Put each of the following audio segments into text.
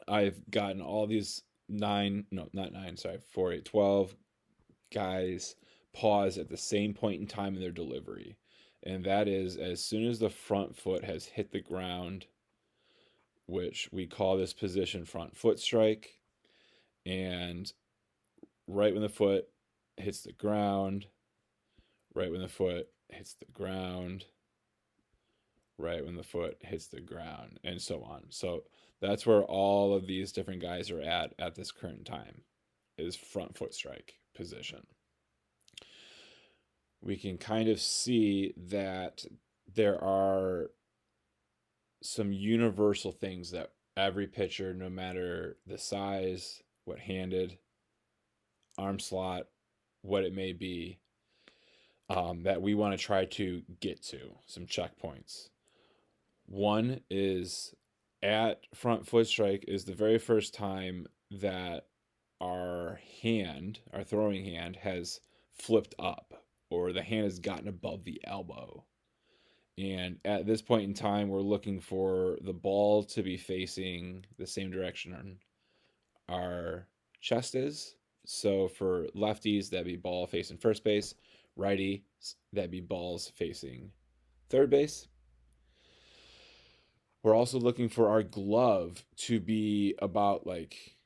I've gotten all these 9, no, not 9, sorry, 4, 8, 12 guys pause at the same point in time in their delivery. And that is as soon as the front foot has hit the ground, which we call this position front foot strike. And right when the foot hits the ground, right when the foot hits the ground, right when the foot hits the ground, and so on. So that's where all of these different guys are at this current time, is front foot strike position. We can kind of see that there are some universal things that every pitcher, no matter the size, what handed, arm slot, what it may be, that we want to try to get to, some checkpoints. One is at front foot strike is the very first time that our hand, our throwing hand, has flipped up or the hand has gotten above the elbow. And at this point in time, we're looking for the ball to be facing the same direction our chest is. So for lefties, that'd be ball facing first base. Righty, that'd be balls facing third base. We're also looking for our glove to be about like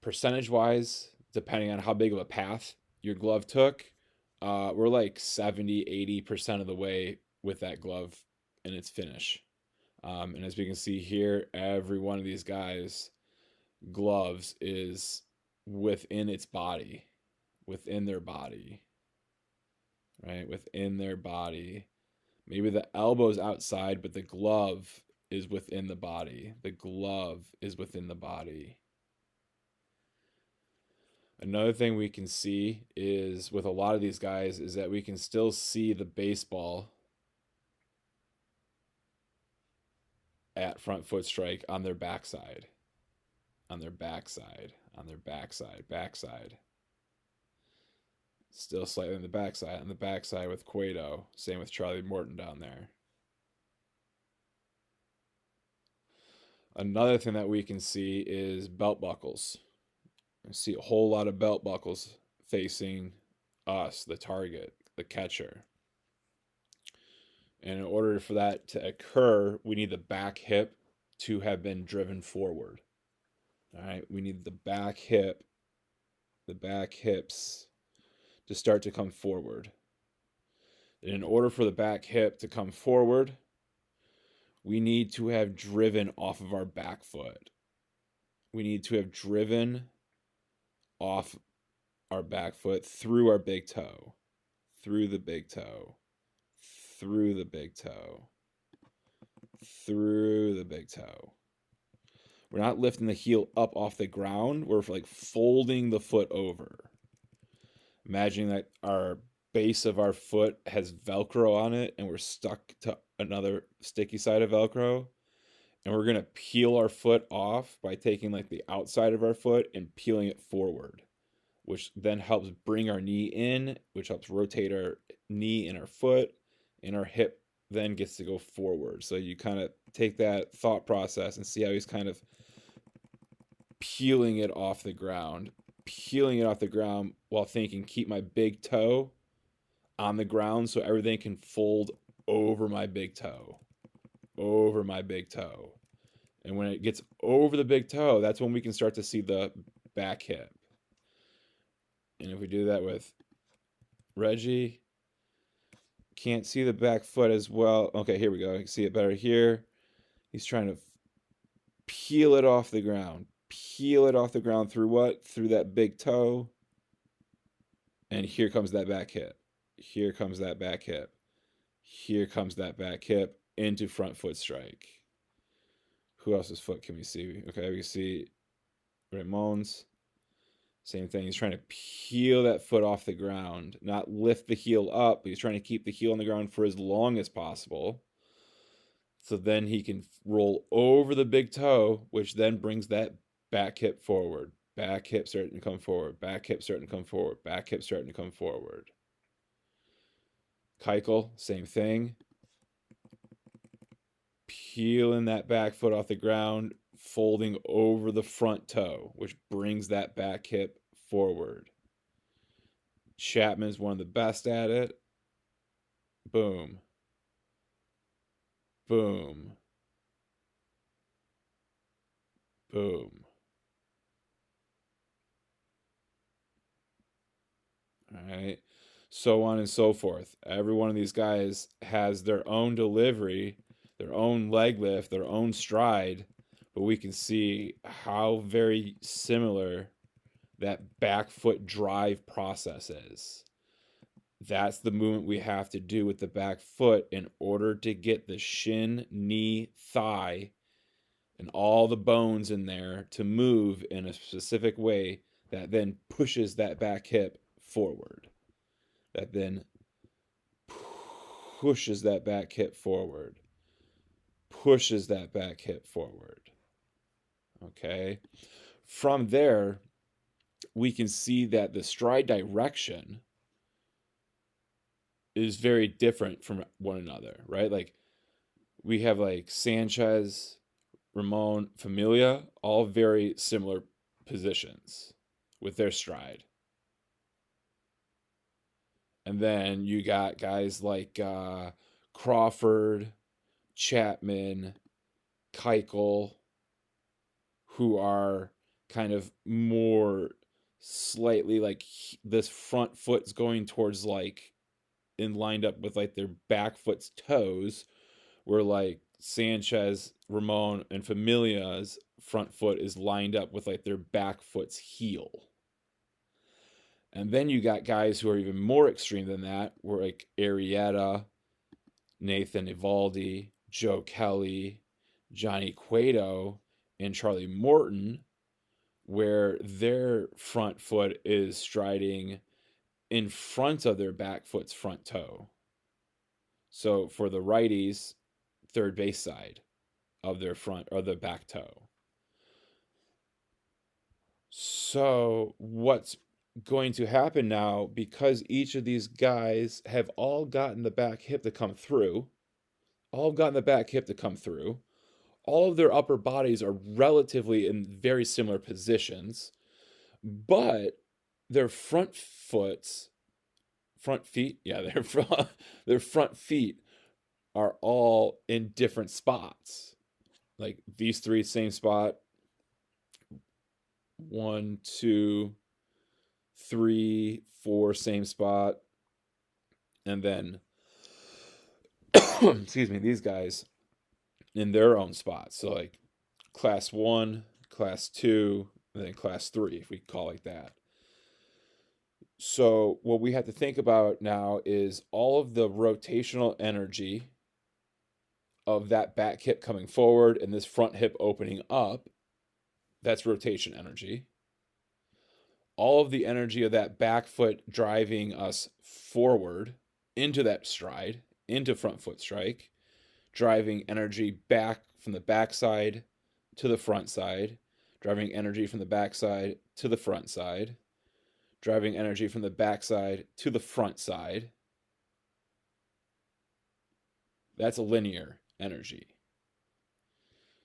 percentage wise, depending on how big of a path your glove took. We're like 70-80% of the way with that glove in its finish. And as we can see here, every one of these guys' gloves is within its body, within their body, right? Within their body. Maybe the elbow's outside, but the glove is within the body. The glove is within the body. Another thing we can see is with a lot of these guys is that we can still see the baseball at front foot strike on their backside, on their backside, on their backside, backside. Still slightly on the backside with Cueto. Same with Charlie Morton down there. Another thing that we can see is belt buckles. I see a whole lot of belt buckles facing us, the target, the catcher. And in order for that to occur, we need the back hip to have been driven forward. All right, we need the back hip, the back hips to start to come forward. And in order for the back hip to come forward, we need to have driven off of our back foot. We need to have driven off our back foot through our big toe, through the big toe, through the big toe, through the big toe. We're not lifting the heel up off the ground. We're like folding the foot over. Imagining that our base of our foot has Velcro on it and we're stuck to another sticky side of Velcro. And we're going to peel our foot off by taking like the outside of our foot and peeling it forward, which then helps bring our knee in, which helps rotate our knee and our foot, and our hip then gets to go forward. So you kind of take that thought process and see how he's kind of peeling it off the ground, while thinking, keep my big toe on the ground so everything can fold over my big toe, over my big toe. And when it gets over the big toe, that's when we can start to see the back hip. And if we do that with Reggie, can't see the back foot as well. Okay, here we go. I can see it better here. He's trying to peel it off the ground. Peel it off the ground through what? Through that big toe. And here comes that back hip. Here comes that back hip. Here comes that back hip into front foot strike. Who else's foot can we see? Okay, we can see Ramon's. Same thing. He's trying to peel that foot off the ground, not lift the heel up, but he's trying to keep the heel on the ground for as long as possible. So then he can roll over the big toe, which then brings that back hip forward. Back hip starting to come forward. Back hip starting to come forward. Back hip starting to come forward. Keuchel, same thing. Peeling that back foot off the ground folding over the front toe, which brings that back hip forward. Chapman's one of the best at it. Boom. Boom. Boom. All right. So on and so forth. Every one of these guys has their own delivery, their own leg lift, their own stride, but we can see how very similar that back foot drive process is. That's the movement we have to do with the back foot in order to get the shin, knee, thigh, and all the bones in there to move in a specific way that then pushes that back hip forward. That then pushes that back hip forward. Pushes that back hip forward. Okay? From there, we can see that the stride direction is very different from one another, right? Like we have like Sanchez, Ramon, Familia, all very similar positions with their stride. And then you got guys like Crawford, Chapman, Keuchel, who are kind of more slightly like this front foot's going towards like and lined up with like their back foot's toes, where like Sanchez, Ramon, and Familia's front foot is lined up with like their back foot's heel. And then you got guys who are even more extreme than that, where like Arrieta, Nathan Evaldi, Joe Kelly, Johnny Cueto, and Charlie Morton, where their front foot is striding in front of their back foot's front toe. So for the righties, third base side of their front or the back toe. So what's going to happen now, because each of these guys have all gotten the back hip to come through, all of their upper bodies are relatively in very similar positions, but their front feet, yeah, their front feet are all in different spots. Like these three, same spot. 1, 2, 3, 4, same spot. And then, excuse me, these guys in their own spots. So like class 1, class 2, and then class 3, if we call it that. So what we have to think about now is all of the rotational energy of that back hip coming forward and this front hip opening up. That's rotation energy. All of the energy of that back foot driving us forward into that stride, into front foot strike, driving energy back from the backside to the front side, driving energy from the backside to the front side, driving energy from the backside to the front side. That's a linear energy.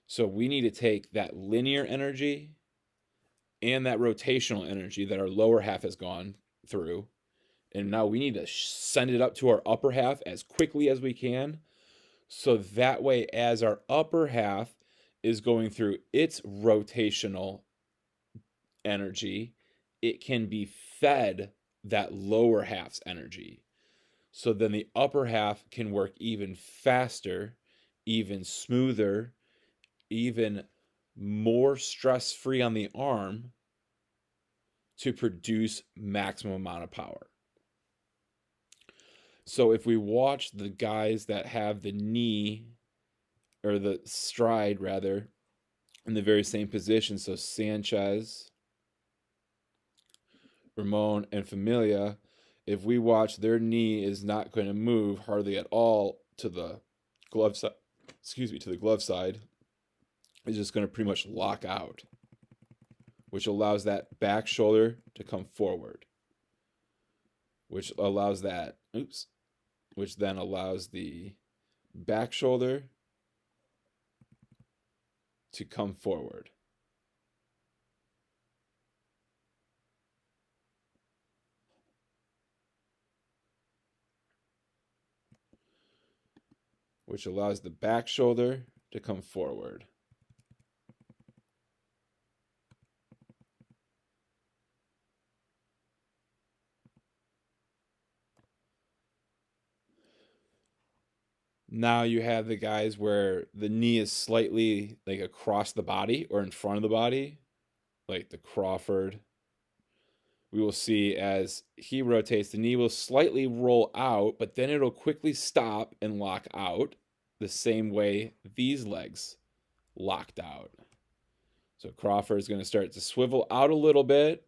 So we need to take that linear energy and that rotational energy that our lower half has gone through, and now we need to send it up to our upper half as quickly as we can, so that way as our upper half is going through its rotational energy, it can be fed that lower half's energy. So then the upper half can work even faster, even smoother, even more stress-free on the arm to produce maximum amount of power. So if we watch the guys that have the knee, or the stride rather, in the very same position, so Sanchez, Ramon, and Familia, if we watch, their knee is not going to move hardly at all to the glove side, to the glove side. It's just going to pretty much lock out, which allows that back shoulder to come forward, which allows that, which then allows the back shoulder to come forward. Which allows the back shoulder to come forward. Now you have the guys where the knee is slightly like across the body or in front of the body, like the Crawford. We will see as he rotates, the knee will slightly roll out, but then it'll quickly stop and lock out the same way these legs locked out. So Crawford is going to start to swivel out a little bit,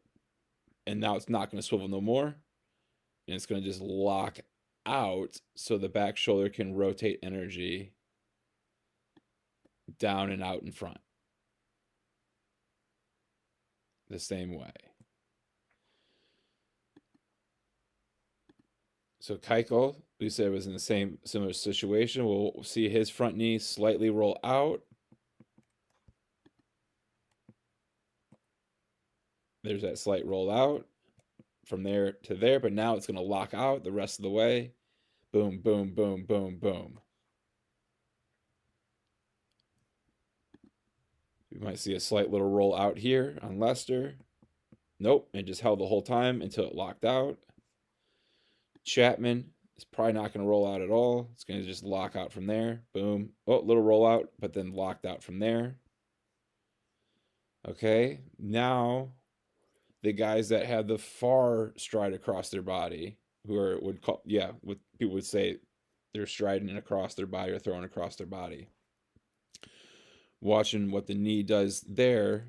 and now it's not going to swivel no more. And it's going to just lock out so the back shoulder can rotate energy down and out in front the same way. So Keuchel, we said, was in the same similar situation. We'll see his front knee slightly roll out. There's that slight roll out from there to there, but now it's going to lock out the rest of the way. Boom, boom, boom, boom, boom. We might see a slight little roll out here on Lester. Nope, it just held the whole time until it locked out. Chapman is probably not going to roll out at all. It's going to just lock out from there. Boom. Oh, little roll out, but then locked out from there. Okay, now the guys that have the far stride across their body, who are what people would say they're striding across their body or throwing across their body. Watching what the knee does there,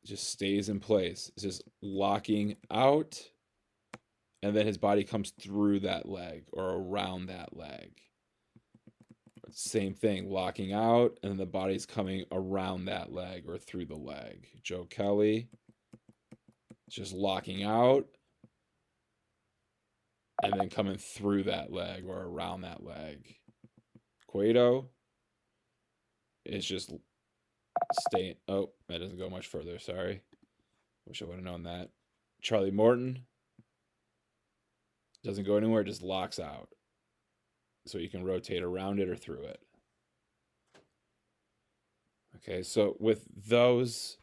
just stays in place. It's just locking out, and then his body comes through that leg or around that leg. Same thing, locking out, and then the body's coming around that leg or through the leg. Joe Kelly, just locking out, and then coming through that leg or around that leg. Cueto is just staying. Oh, that doesn't go much further. Sorry. Wish I would have known that. Charlie Morton doesn't go anywhere, just locks out. So you can rotate around it or through it. Okay, so with those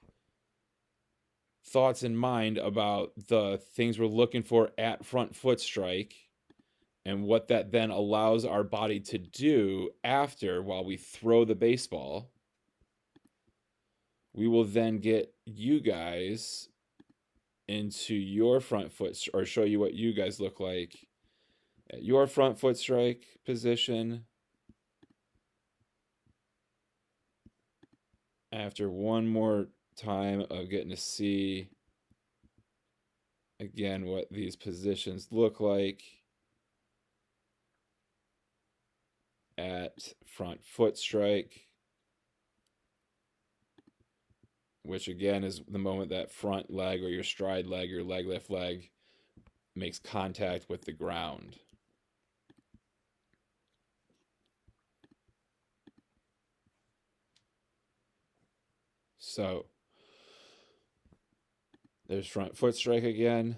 thoughts in mind about the things we're looking for at front foot strike and what that then allows our body to do after while we throw the baseball, we will then get you guys into your front foot or show you what you guys look like at your front foot strike position after one more time of getting to see again what these positions look like at front foot strike, which again is the moment that front leg or your stride leg, your leg lift leg makes contact with the ground. So there's front foot strike again.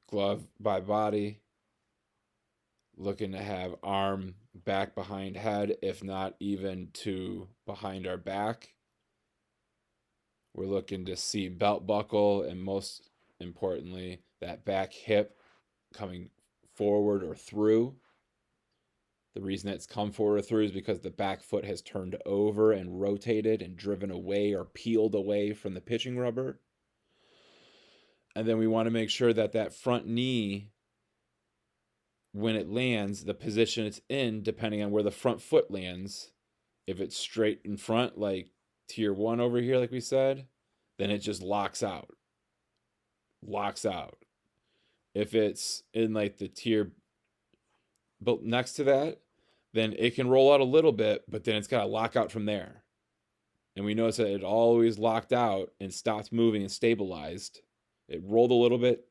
Glove by body. Looking to have arm back behind head, if not even to behind our back. We're looking to see belt buckle and most importantly, that back hip coming forward or through. The reason it's come forward or through is because the back foot has turned over and rotated and driven away or peeled away from the pitching rubber. And then we want to make sure that that front knee, when it lands, the position it's in, depending on where the front foot lands, if it's straight in front, like tier 1 over here, like we said, then it just locks out. Locks out. If it's in like the tier but next to that, then it can roll out a little bit, but then it's got to lock out from there. And we notice that it always locked out and stopped moving and stabilized. It rolled a little bit,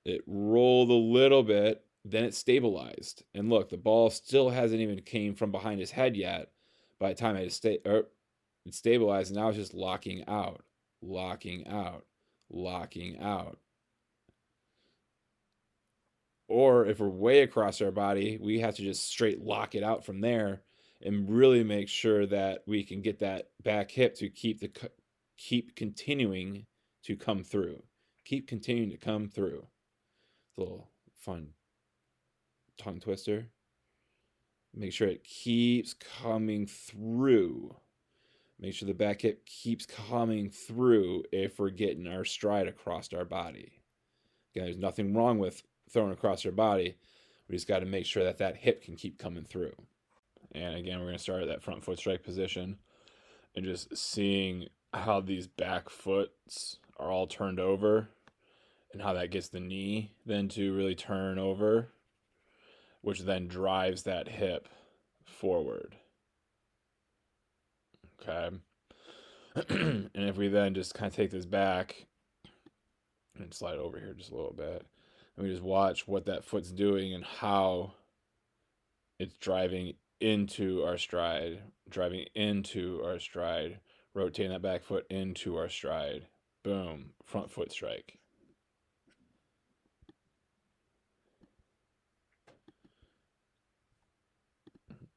It rolled a little bit, then it stabilized. And look, the ball still hasn't even came from behind his head yet. By the time it stabilized, and now it's just locking out, locking out, locking out. Or if we're way across our body, we have to just straight lock it out from there and really make sure that we can get that back hip to keep continuing to come through. Keep continuing to come through. It's a little fun tongue twister. Make sure it keeps coming through. Make sure the back hip keeps coming through if we're getting our stride across our body. Again, there's nothing wrong with throwing across our body. We just got to make sure that that hip can keep coming through. And again, we're going to start at that front foot strike position and just seeing how these back foots are all turned over and how that gets the knee then to really turn over, which then drives that hip forward. Okay. And if we then just kind of take this back and slide over here just a little bit, and we just watch what that foot's doing and how it's driving into our stride, rotating that back foot into our stride. Boom, front foot strike.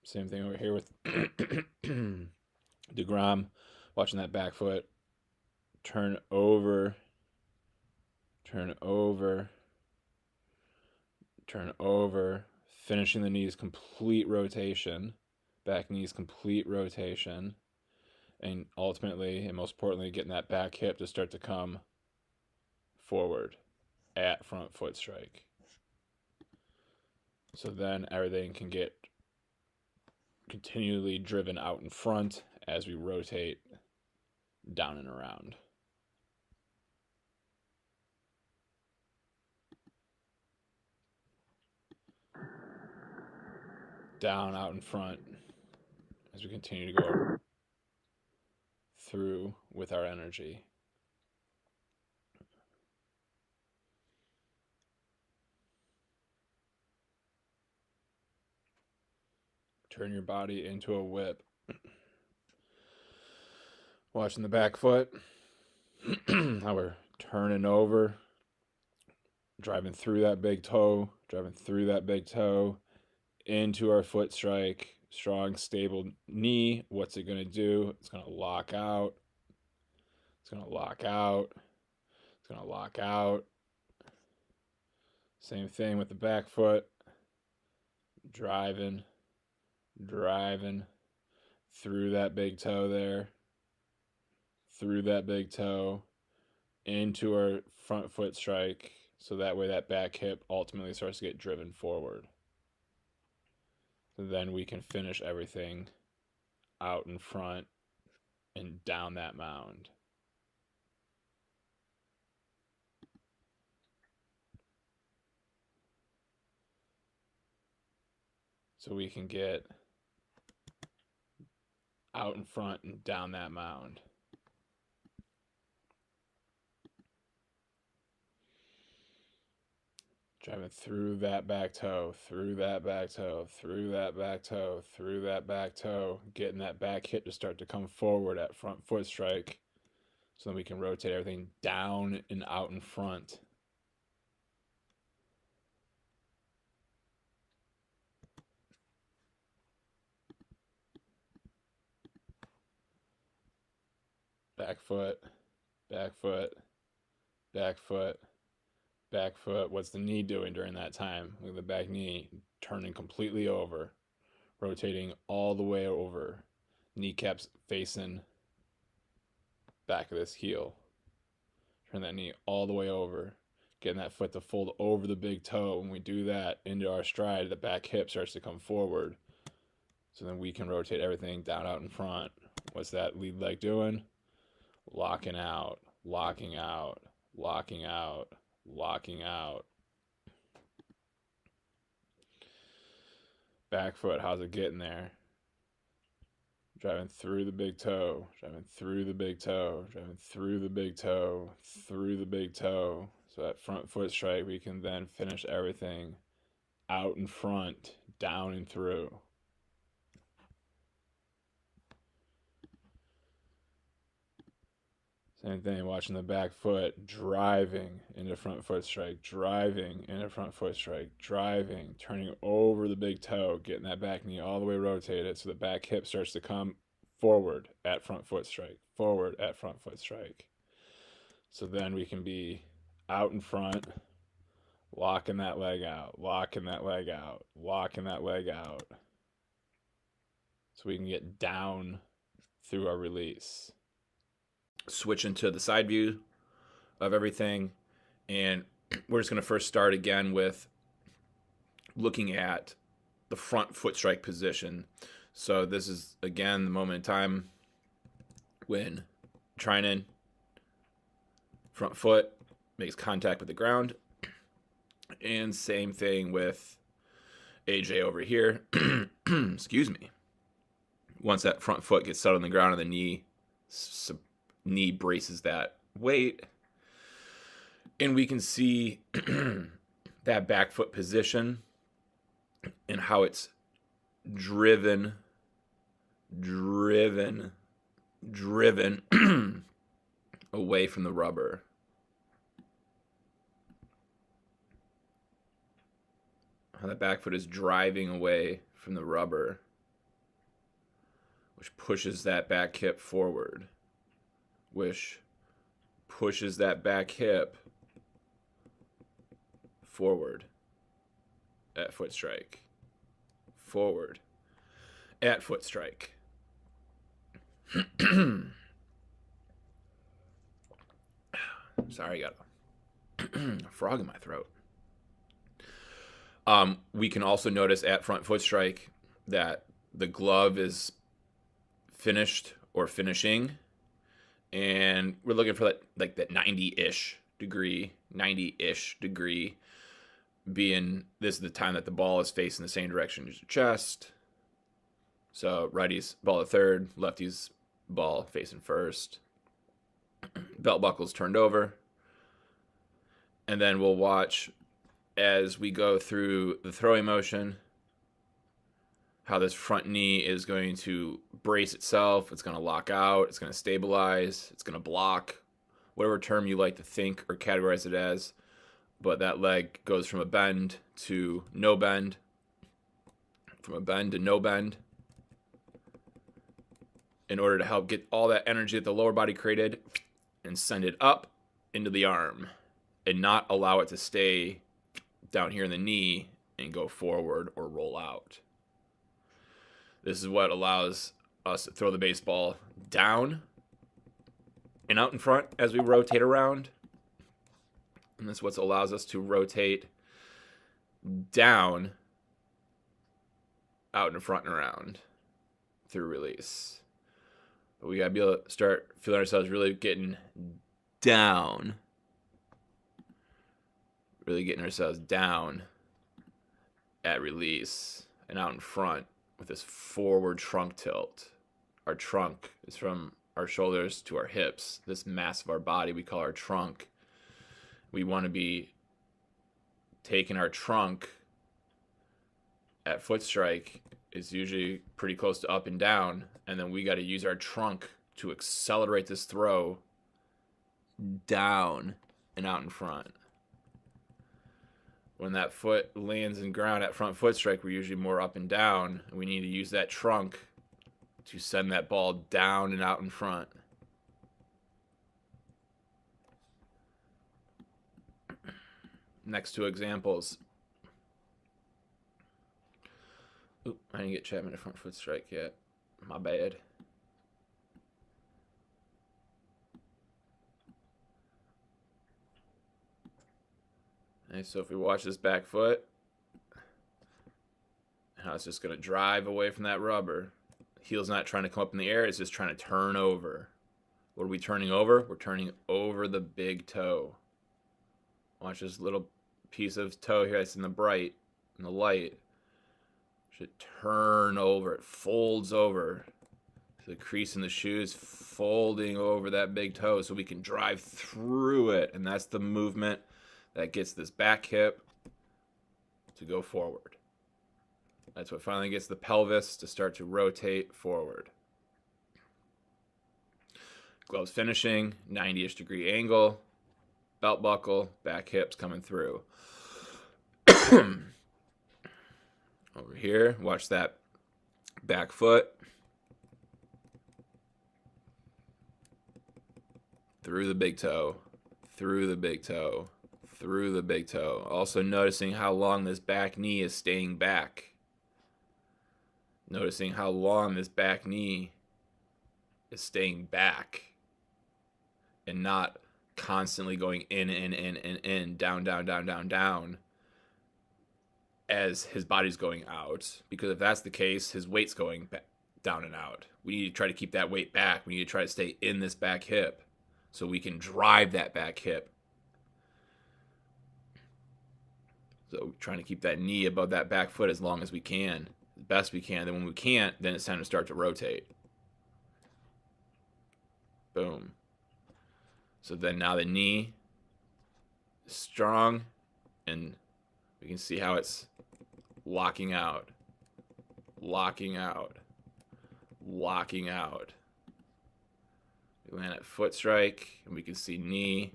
Same thing over here with DeGrom, watching that back foot turn over, turn over, turn over, finishing the knees complete rotation, back knees complete rotation, and ultimately, and most importantly, getting that back hip to start to come forward at front foot strike. So then everything can get continually driven out in front as we rotate down and around. Down, out in front as we continue to go through with our energy. Turn your body into a whip. Watching the back foot, how we're turning over, driving through that big toe, into our foot strike. Strong, stable knee. What's it going to do? It's going to lock out. It's going to lock out. It's going to lock out. Same thing with the back foot. Driving through that big toe there. Through that big toe into our front foot strike. So that way that back hip ultimately starts to get driven forward. So then we can finish everything out in front and down that mound. So we can get out in front and down that mound. Driving through that back toe, through that back toe, through that back toe, through that back toe, getting that back hit to start to come forward at front foot strike so then we can rotate everything down and out in front. Back foot, back foot, back foot, back foot. What's the knee doing during that time? Look at the back knee turning completely over, rotating all the way over. Kneecaps facing back of this heel. Turn that knee all the way over, getting that foot to fold over the big toe. When we do that into our stride, the back hip starts to come forward. So then we can rotate everything down out in front. What's that lead leg doing? Locking out, locking out, locking out, locking out. Back foot, how's it getting there? Driving through the big toe, driving through the big toe, driving through the big toe, through the big toe. So at front foot strike, we can then finish everything out in front, down and through. Same thing, watching the back foot, driving into front foot strike, driving into front foot strike, driving, turning over the big toe, getting that back knee all the way rotated so the back hip starts to come forward at front foot strike, forward at front foot strike. So then we can be out in front, locking that leg out, locking that leg out, locking that leg out. So we can get down through our release. Switching to the side view of everything, and we're just going to first start again with looking at the front foot strike position. So this is again the moment in time when trying in front foot makes contact with the ground, and same thing with AJ over here. Excuse me. Once that front foot gets settled on the ground and the knee braces that weight, and we can see that back foot position and how it's driven away from the rubber. How that back foot is driving away from the rubber, which pushes that back hip forward, which pushes that back hip forward at foot strike, forward at foot strike. Sorry, I got a frog in my throat. We can also notice at front foot strike that the glove is finished or finishing, and we're looking for that, like that 90-ish degree being this is the time that the ball is facing the same direction as your chest. So righty's ball at third, lefty's ball facing first. Belt buckle's turned over. And then we'll watch as we go through the throwing motion how this front knee is going to brace itself. It's going to lock out. It's going to stabilize. It's going to block, whatever term you like to think or categorize it as. But that leg goes from a bend to no bend, from a bend to no bend, in order to help get all that energy that the lower body created and send it up into the arm and not allow it to stay down here in the knee and go forward or roll out. This is what allows us to throw the baseball down and out in front as we rotate around. And this is what allows us to rotate down, out in front and around through release. But we got to be able to start feeling ourselves really getting down. Really getting ourselves down at release and out in front with this forward trunk tilt. Our trunk is from our shoulders to our hips. This mass of our body we call our trunk. We want to be taking our trunk at foot strike is usually pretty close to up and down, and then we got to use our trunk to accelerate this throw down and out in front. When that foot lands in ground at front foot strike, we're usually more up and down, and we need to use that trunk to send that ball down and out in front. Next two examples. Oop, I didn't get Chapman a front foot strike yet. My bad. Okay, so if we watch this back foot, how it's just going to drive away from that rubber. Heel's not trying to come up in the air, it's just trying to turn over. What are we turning over? We're turning over the big toe. Watch this little piece of toe here that's in the bright, in the light. Should turn over. It folds over. The crease in the shoe is folding over that big toe so we can drive through it. And that's the movement that gets this back hip to go forward. That's what finally gets the pelvis to start to rotate forward. Gloves finishing, 90-ish degree angle, belt buckle, back hips coming through. Over here, watch that back foot. Through the big toe, through the big toe, through the big toe. Also noticing how long this back knee is staying back. Noticing how long this back knee is staying back and not constantly going in, down, down, down, down, down as his body's going out. Because if that's the case, his weight's going down and out. We need to try to keep that weight back. We need to try to stay in this back hip so we can drive that back hip. So trying to keep that knee above that back foot as long as we can, as best we can. Then when we can't, then it's time to start to rotate. Boom. So then now the knee is strong, and we can see how it's locking out, locking out, locking out. We land at foot strike, and we can see knee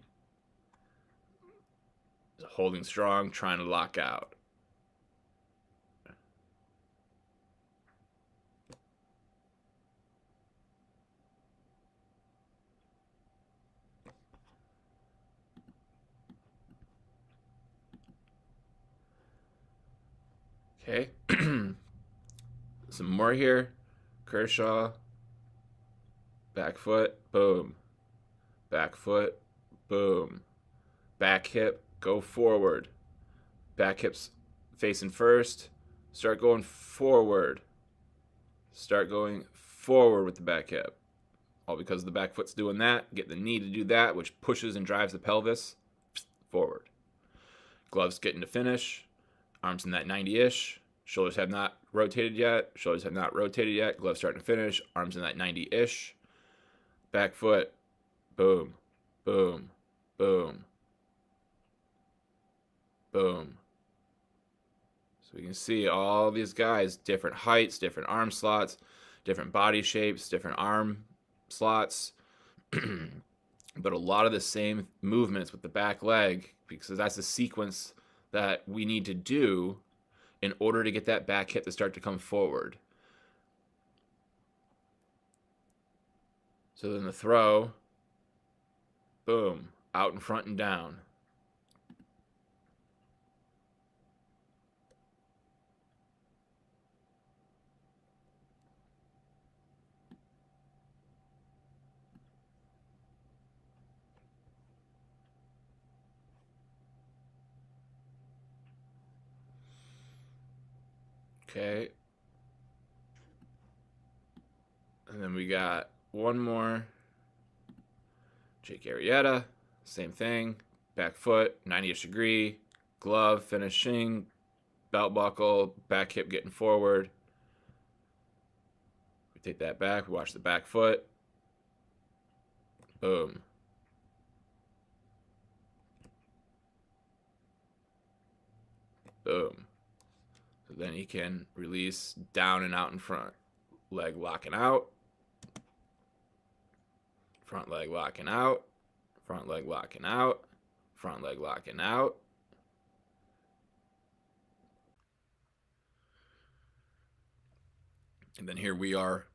holding strong, trying to lock out. Okay. Some more here. Kershaw. Back foot. Boom. Back foot. Boom. Back hip. Go forward. Back hips facing first. Start going forward. Start going forward with the back hip. All because the back foot's doing that. Get the knee to do that, which pushes and drives the pelvis forward. Gloves getting to finish. Arms in that 90-ish. Shoulders have not rotated yet. Shoulders have not rotated yet. Gloves starting to finish. Arms in that 90-ish. Back foot. Boom. Boom. Boom. Boom. So we can see all these guys, different heights, different arm slots, different body shapes, different arm slots. But a lot of the same movements with the back leg, because that's the sequence that we need to do in order to get that back hip to start to come forward. So then the throw, boom, out in front and down. Okay. And then we got one more. Jake Arrieta, same thing. Back foot, 90-ish degree. Glove finishing. Belt buckle, back hip getting forward. We take that back. We watch the back foot. Boom. Boom. So then he can release down and out in front. Leg locking out. Front leg locking out. Front leg locking out. Front leg locking out. And then here we are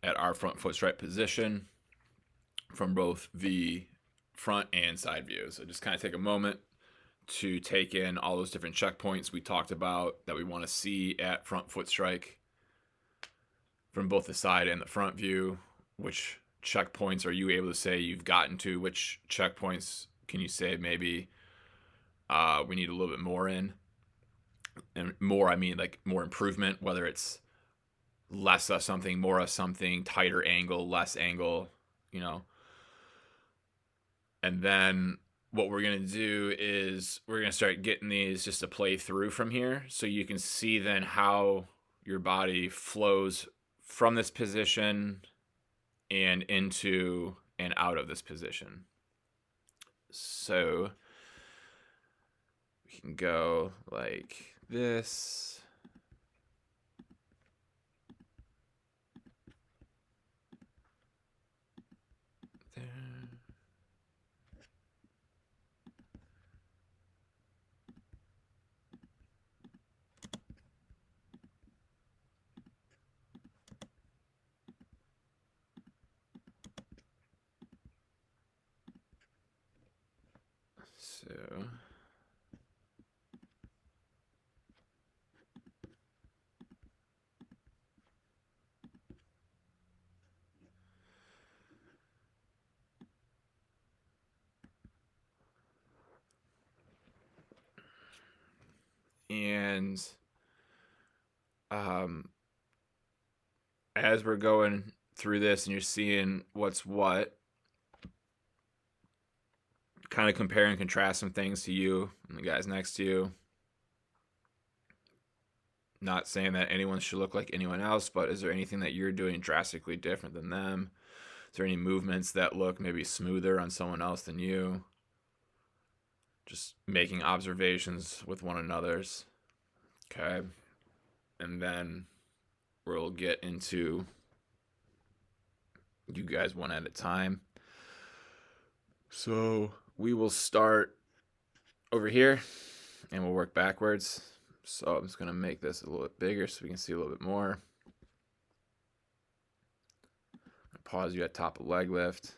at our front foot strike position from both the front and side view. So just kind of take a moment to take in all those different checkpoints we talked about that we want to see at front foot strike from both the side and the front view. Which checkpoints are you able to say you've gotten to? Which checkpoints can you say maybe we need a little bit more in? And more, I mean like more improvement, whether it's less of something, more of something, tighter angle, less angle, you know. And then what we're going to do is we're going to start getting these just to play through from here so you can see then how your body flows from this position and into and out of this position. So We can go like this. There. So and as we're going through this and you're seeing what's what, kind of compare and contrast some things to you and the guys next to you. Not saying that anyone should look like anyone else, but is there anything that you're doing drastically different than them? Is there any movements that look maybe smoother on someone else than you? Just making observations with one another's. Okay. And then we'll get into you guys one at a time. So we will start over here and we'll work backwards. So I'm just going to make this a little bit bigger so we can see a little bit more. Pause you at top of leg lift.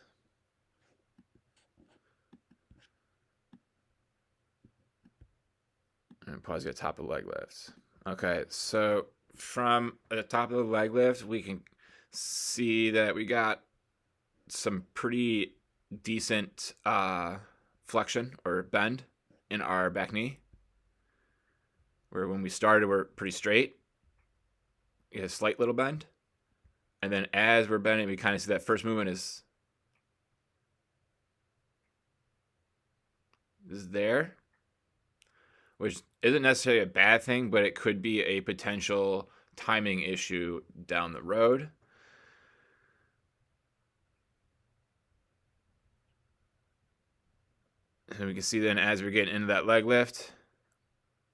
And pause you at top of leg lift. Okay, so from the top of the leg lift, we can see that we got some pretty decent flexion or bend in our back knee. Where when we started, we're pretty straight. We had a slight little bend. And then as we're bending, we kind of see that first movement is there, which isn't necessarily a bad thing, but it could be a potential timing issue down the road. And we can see then as we're getting into that leg lift,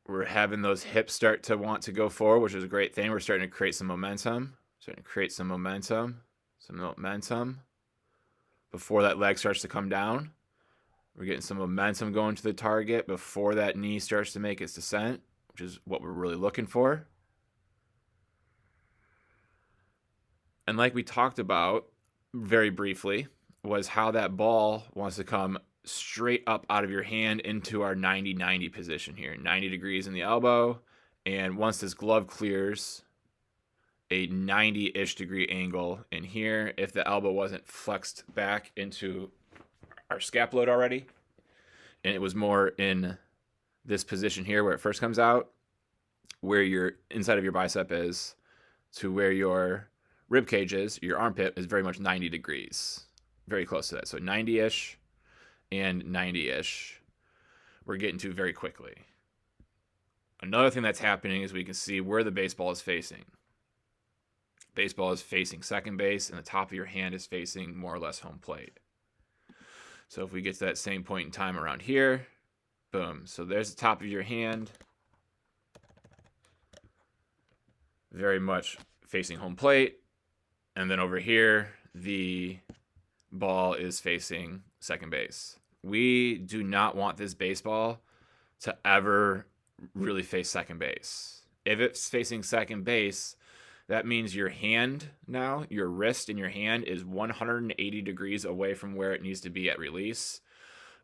we're having those hips start to want to go forward, which is a great thing. We're starting to create some momentum. Before that leg starts to come down. We're getting some momentum going to the target before that knee starts to make its descent, which is what we're really looking for. And like we talked about very briefly, was how that ball wants to come straight up out of your hand into our 90-90 position here. 90 degrees in the elbow. And once this glove clears, a 90-ish degree angle in here. If the elbow wasn't flexed back into our scapuloid already, and it was more in this position here where it first comes out, where your inside of your bicep is, to where your rib cage is, your armpit is very much 90 degrees. Very close to that. So 90-ish and 90-ish we're getting to very quickly. Another thing that's happening is we can see where the baseball is facing. Baseball is facing second base, and the top of your hand is facing more or less home plate. So if we get to that same point in time around here, boom. So there's the top of your hand. Very much facing home plate. And then over here, the ball is facing second base. We do not want this baseball to ever really face second base. If it's facing second base, that means your hand now, your wrist in your hand is 180 degrees away from where it needs to be at release.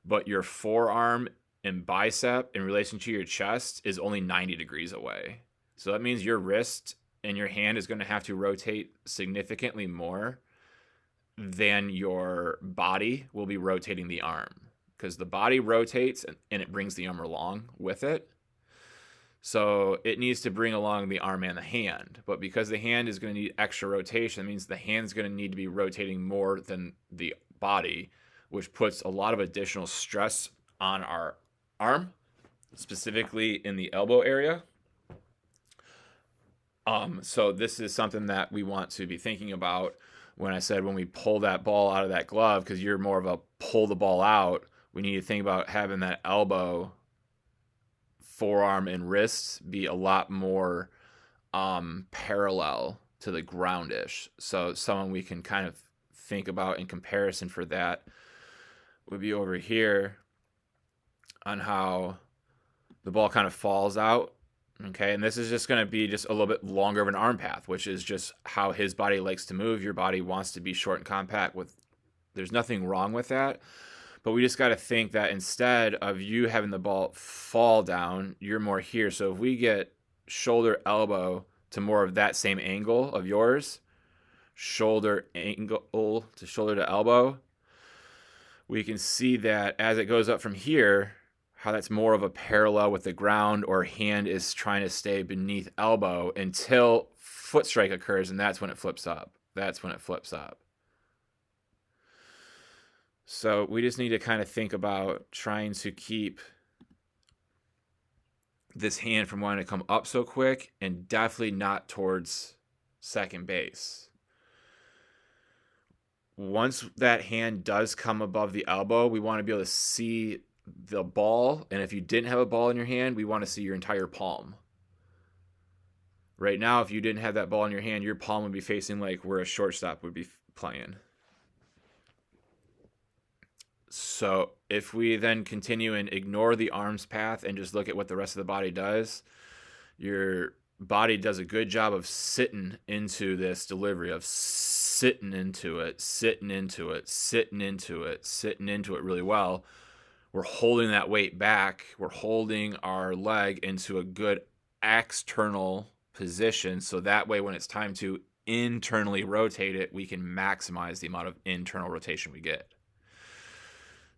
But your forearm and bicep in relation to your chest is only 90 degrees away. So that means your wrist and your hand is going to have to rotate significantly more than your body will be rotating the arm. Because the body rotates and it brings the arm along with it. So it needs to bring along the arm and the hand. But because the hand is going to need extra rotation, it means the hand's going to need to be rotating more than the body, which puts a lot of additional stress on our arm, specifically in the elbow area. So this is something that we want to be thinking about when I said when we pull that ball out of that glove, because you're more of a pull the ball out, we need to think about having that elbow forearm and wrists be a lot more parallel to the groundish. So someone we can kind of think about in comparison for that would be over here on how the ball kind of falls out. Okay, and this is just going to be just a little bit longer of an arm path, which is just how his body likes to move. Your body wants to be short and compact. There's nothing wrong with that, but we just got to think that instead of you having the ball fall down, you're more here. So if we get shoulder elbow to more of that same angle of yours, shoulder angle to shoulder to elbow, we can see that as it goes up from here, how that's more of a parallel with the ground, or hand is trying to stay beneath elbow until foot strike occurs, and that's when it flips up. That's when it flips up. So we just need to kind of think about trying to keep this hand from wanting to come up so quick, and definitely not towards second base. Once that hand does come above the elbow, we want to be able to see the ball, and if you didn't have a ball in your hand, we want to see your entire palm. Right now, if you didn't have that ball in your hand, your palm would be facing like where a shortstop would be playing. So if we then continue and ignore the arms path and just look at what the rest of the body does, your body does a good job of sitting into this delivery, of sitting into it, sitting into it, sitting into it, sitting into it really well. We're holding that weight back. We're holding our leg into a good external position, so that way when it's time to internally rotate it, we can maximize the amount of internal rotation we get.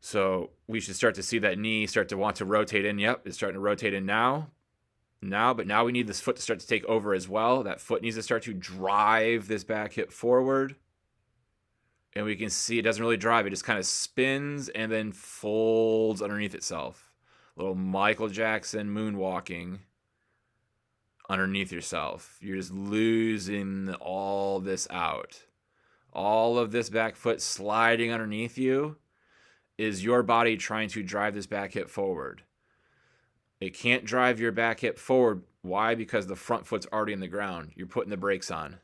So we should start to see that knee start to want to rotate in. Yep, it's starting to rotate in now, but now we need this foot to start to take over as well. That foot needs to start to drive this back hip forward. And we can see it doesn't really drive. It just kind of spins and then folds underneath itself. A little Michael Jackson moonwalking underneath yourself. You're just losing all this out. All of this back foot sliding underneath you is your body trying to drive this back hip forward. It can't drive your back hip forward. Why? Because the front foot's already in the ground. You're putting the brakes on.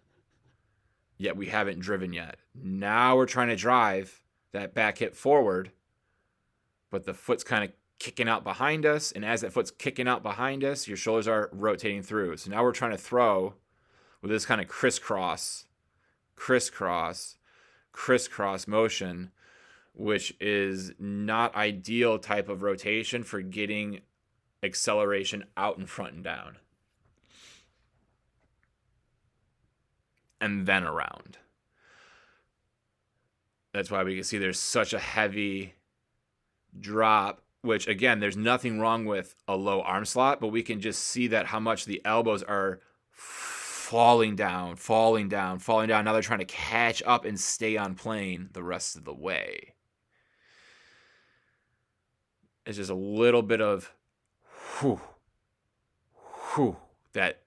Yet we haven't driven yet. Now we're trying to drive that back hip forward, but the foot's kind of kicking out behind us, and as that foot's kicking out behind us, your shoulders are rotating through. So now we're trying to throw with this kind of crisscross motion, which is not ideal type of rotation for getting acceleration out in front and down. And then around. That's why we can see there's such a heavy drop, which again, there's nothing wrong with a low arm slot, but we can just see that how much the elbows are falling down. Now they're trying to catch up and stay on plane the rest of the way. It's just a little bit of that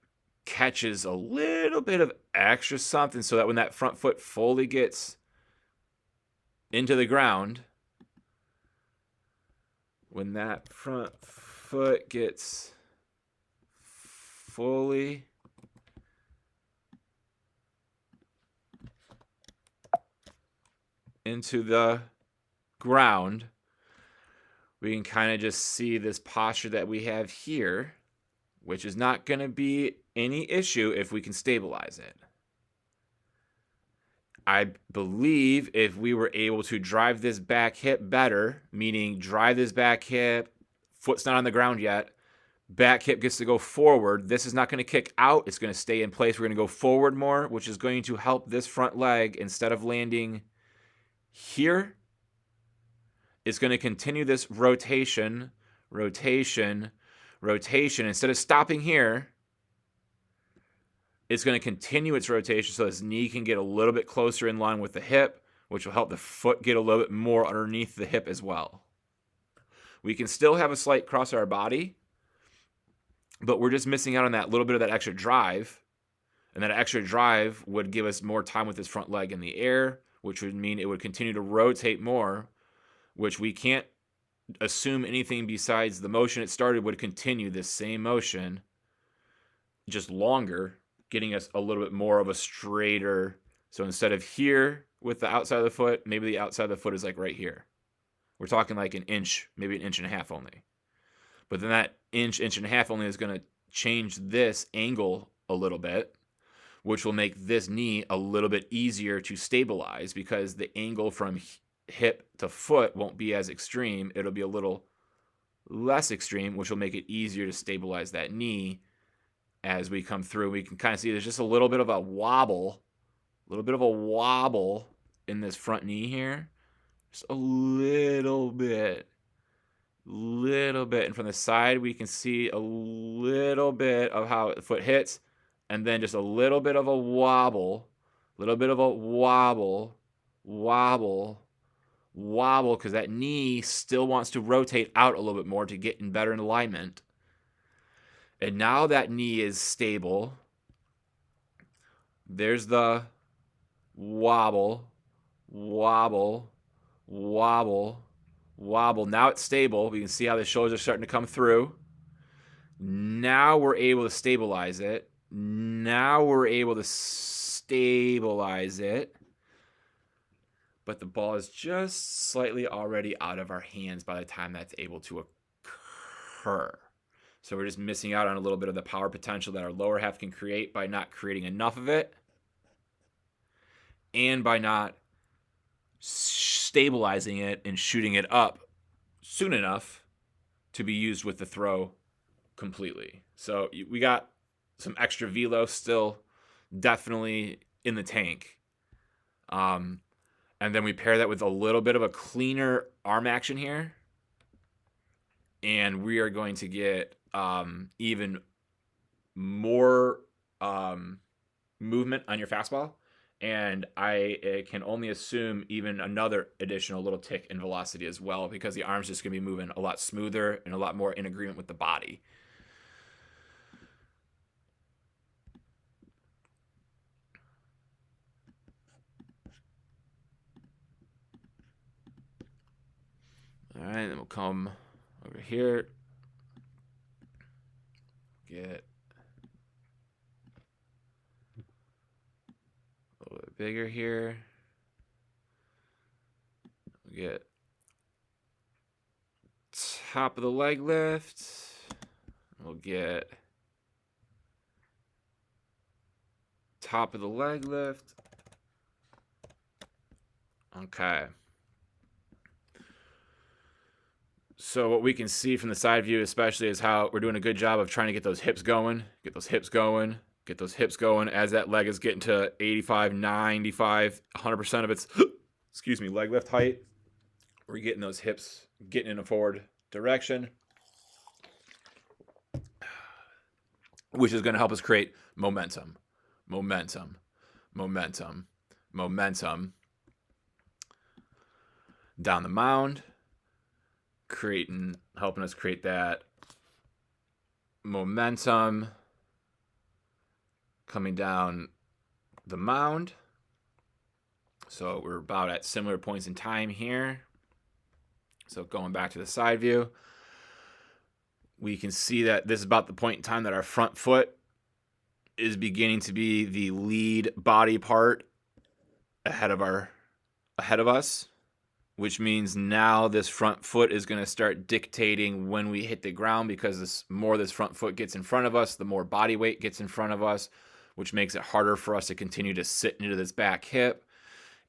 catches a little bit of extra something, so that when that front foot fully gets into the ground, when that front foot gets fully into the ground, we can kind of just see this posture that we have here, which is not going to be any issue if we can stabilize it. I believe if we were able to drive this back hip better, meaning drive this back hip, foot's not on the ground yet, back hip gets to go forward. This is not going to kick out. It's going to stay in place. We're going to go forward more, which is going to help this front leg, instead of landing here, it's going to continue this rotation. Instead of stopping here, it's going to continue its rotation so this knee can get a little bit closer in line with the hip, which will help the foot get a little bit more underneath the hip as well. We can still have a slight cross our body, but we're just missing out on that little bit of that extra drive. And that extra drive would give us more time with this front leg in the air, which would mean it would continue to rotate more, which we can't assume anything besides the motion it started would continue this same motion, just longer, getting us a little bit more of a straighter. So instead of here with the outside of the foot, maybe the outside of the foot is like right here. We're talking like an inch, maybe an inch and a half only. But then that inch and a half only is going to change this angle a little bit, which will make this knee a little bit easier to stabilize because the angle from hip to foot won't be as extreme. It'll be a little less extreme, which will make it easier to stabilize that knee as we come through. We can kind of see there's just a little bit of a wobble in this front knee here. Just a little bit. And from the side, we can see a little bit of how the foot hits, and then just a little bit of a wobble, because that knee still wants to rotate out a little bit more to get in better alignment. And now that knee is stable. There's the wobble. Now it's stable. We can see how the shoulders are starting to come through. Now we're able to stabilize it. But the ball is just slightly already out of our hands by the time that's able to occur. So we're just missing out on a little bit of the power potential that our lower half can create by not creating enough of it and by not stabilizing it and shooting it up soon enough to be used with the throw completely. So we got some extra velo still definitely in the tank. And then we pair that with a little bit of a cleaner arm action here. And we are going to get even more movement on your fastball. And I can only assume even another additional little tick in velocity as well, because the arm's just going to be moving a lot smoother and a lot more in agreement with the body. All right, then we'll come over here. Get a little bit bigger here. We'll get top of the leg lift. We'll get top of the leg lift. Okay. So what we can see from the side view especially is how we're doing a good job of trying to get those hips going, as that leg is getting to 85, 95, 100% of its leg lift height. We're getting those hips getting in a forward direction, which is going to help us create momentum down the mound, helping us create that momentum coming down the mound. So we're about at similar points in time here. So going back to the side view, we can see that this is about the point in time that our front foot is beginning to be the lead body part ahead of us, which means now this front foot is going to start dictating when we hit the ground, because the more this front foot gets in front of us, the more body weight gets in front of us, which makes it harder for us to continue to sit into this back hip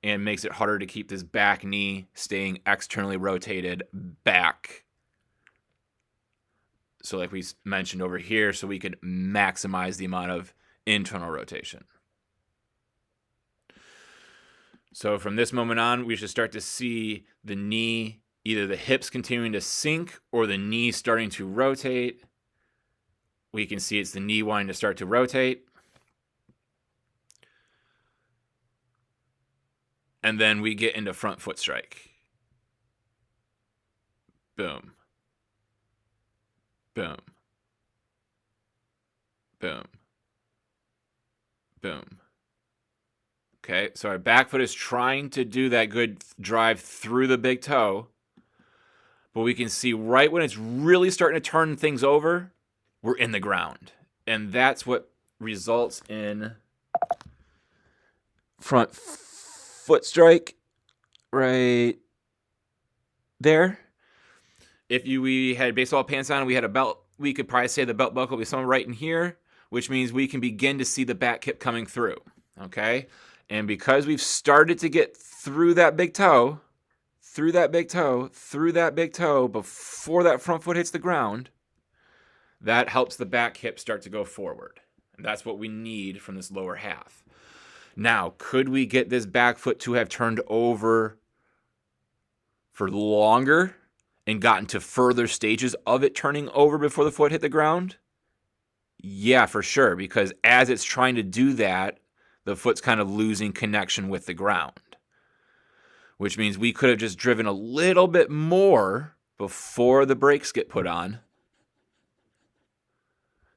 and makes it harder to keep this back knee staying externally rotated back. So like we mentioned over here, so we could maximize the amount of internal rotation. So from this moment on, we should start to see the knee, either the hips continuing to sink or the knee starting to rotate. We can see it's the knee wanting to start to rotate. And then we get into front foot strike. Boom. Boom. Boom. Boom. Okay, so our back foot is trying to do that good drive through the big toe, But we can see right when it's really starting to turn things over, we're in the ground. And that's what results in front foot strike right there. If we had baseball pants on and we had a belt, we could probably say the belt buckle would be somewhere right in here, which means we can begin to see the back hip coming through. Okay? And because we've started to get through that big toe, before that front foot hits the ground, that helps the back hip start to go forward. And that's what we need from this lower half. Now, could we get this back foot to have turned over for longer and gotten to further stages of it turning over before the foot hit the ground? Yeah, for sure, because as it's trying to do that, the foot's kind of losing connection with the ground, which means we could have just driven a little bit more before the brakes get put on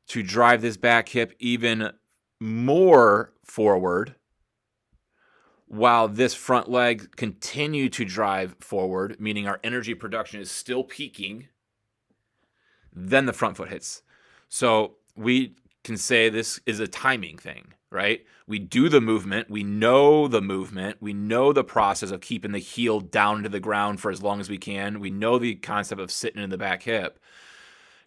to drive this back hip even more forward, while this front leg continued to drive forward, meaning our energy production is still peaking. Then the front foot hits. So we can say this is a timing thing, right? We do the movement. We know the process of keeping the heel down to the ground for as long as we can. We know the concept of sitting in the back hip.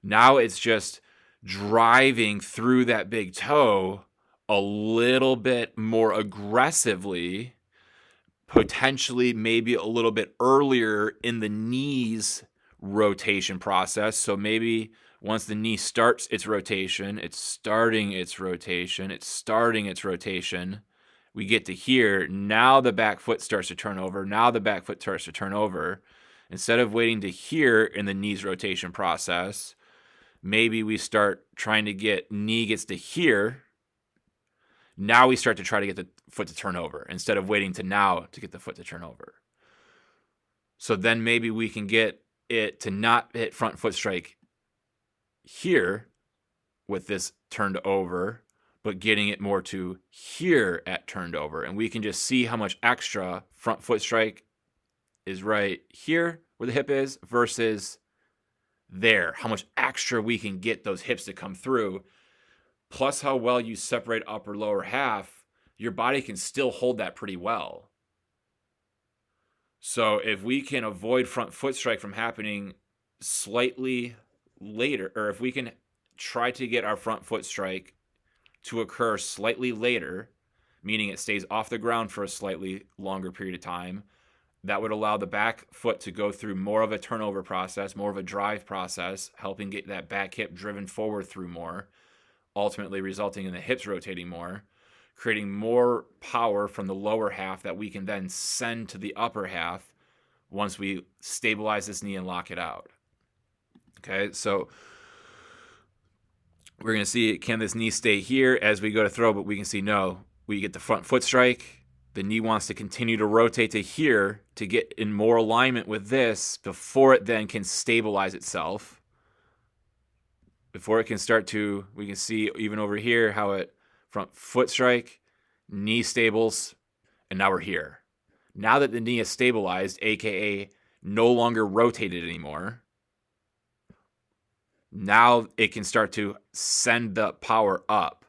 Now it's just driving through that big toe a little bit more aggressively, potentially maybe a little bit earlier in the knee's rotation process. So maybe once the knee starts its rotation, we get to here. Now the back foot starts to turn over. Instead of waiting to here in the knee's rotation process, maybe we start trying to get knee gets to here. Now we start to try to get the foot to turn over instead of waiting to now to get the foot to turn over. So then maybe we can get it to not hit front foot strike here with this turned over, but getting it more to here at turned over. And we can just see how much extra front foot strike is right here where the hip is versus there. How much extra we can get those hips to come through. Plus how well you separate upper lower half, your body can still hold that pretty well. So if we can avoid front foot strike from happening slightly later, or if we can try to get our front foot strike to occur slightly later, meaning it stays off the ground for a slightly longer period of time, that would allow the back foot to go through more of a turnover process, more of a drive process, helping get that back hip driven forward through more, ultimately resulting in the hips rotating more, creating more power from the lower half that we can then send to the upper half once we stabilize this knee and lock it out. Okay, so we're going to see, can this knee stay here as we go to throw, but we can see no. We get the front foot strike. The knee wants to continue to rotate to here to get in more alignment with this before it then can stabilize itself. Before it can start to, we can see even over here how it front foot strike, knee stables, and now we're here. Now that the knee is stabilized, aka no longer rotated anymore, now it can start to send the power up.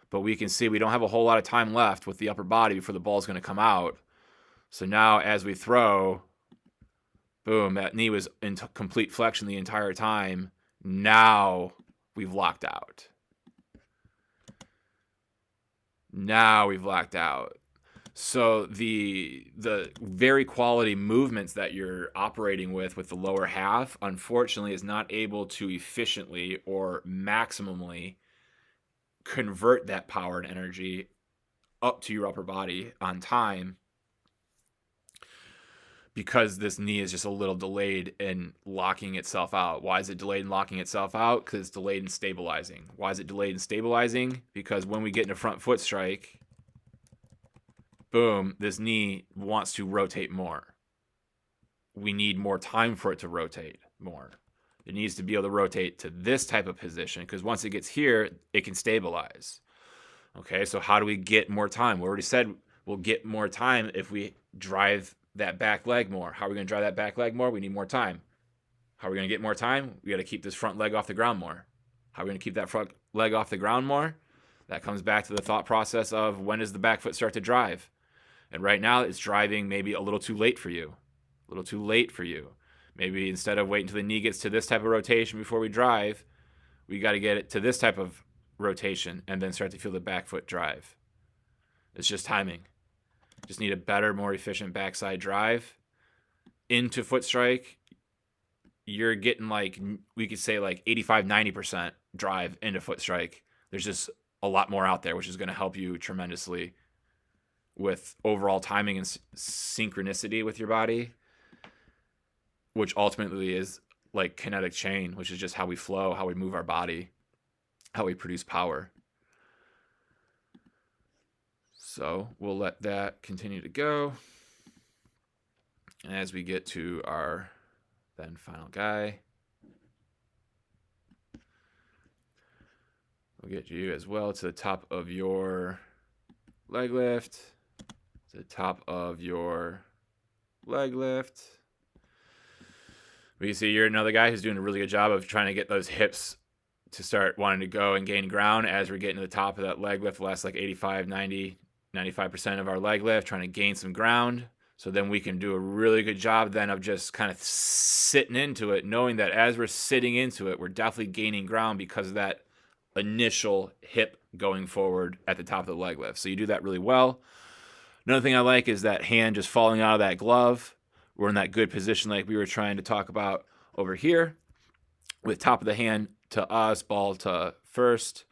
But we can see we don't have a whole lot of time left with the upper body before the ball is going to come out. So now as we throw, boom, that knee was in complete flexion the entire time. Now we've locked out. So the very quality movements that you're operating with the lower half, unfortunately, is not able to efficiently or maximally convert that power and energy up to your upper body on time, because this knee is just a little delayed in locking itself out. Why is it delayed in locking itself out? Because it's delayed in stabilizing. Why is it delayed in stabilizing? Because when we get into front foot strike, boom, this knee wants to rotate more. We need more time for it to rotate more. It needs to be able to rotate to this type of position, because once it gets here, it can stabilize. Okay, so how do we get more time? We already said we'll get more time if we drive that back leg more. How are we going to drive that back leg more? We need more time. How are we going to get more time? We got to keep this front leg off the ground more. How are we going to keep that front leg off the ground more? That comes back to the thought process of when does the back foot start to drive? And right now it's driving maybe a little too late for you. A little too late for you. Maybe instead of waiting until the knee gets to this type of rotation before we drive, we got to get it to this type of rotation and then start to feel the back foot drive. It's just timing. Just need a better, more efficient backside drive into foot strike. You're getting like, we could say like 85, 90% drive into foot strike. There's just a lot more out there, which is going to help you tremendously with overall timing and synchronicity with your body, which ultimately is like kinetic chain, which is just how we flow, how we move our body, how we produce power. So we'll let that continue to go. And as we get to our then final guy, we'll get you as well to the top of your leg lift, to the top of your leg lift. We can see you're another guy who's doing a really good job of trying to get those hips to start wanting to go and gain ground as we're getting to the top of that leg lift, the last like 85, 90, 95% of our leg lift, trying to gain some ground. So then we can do a really good job then of just kind of sitting into it, knowing that as we're sitting into it, we're definitely gaining ground because of that initial hip going forward at the top of the leg lift. So you do that really well. Another thing I like is that hand just falling out of that glove. We're in that good position like we were trying to talk about over here, with top of the hand to us, ball to first,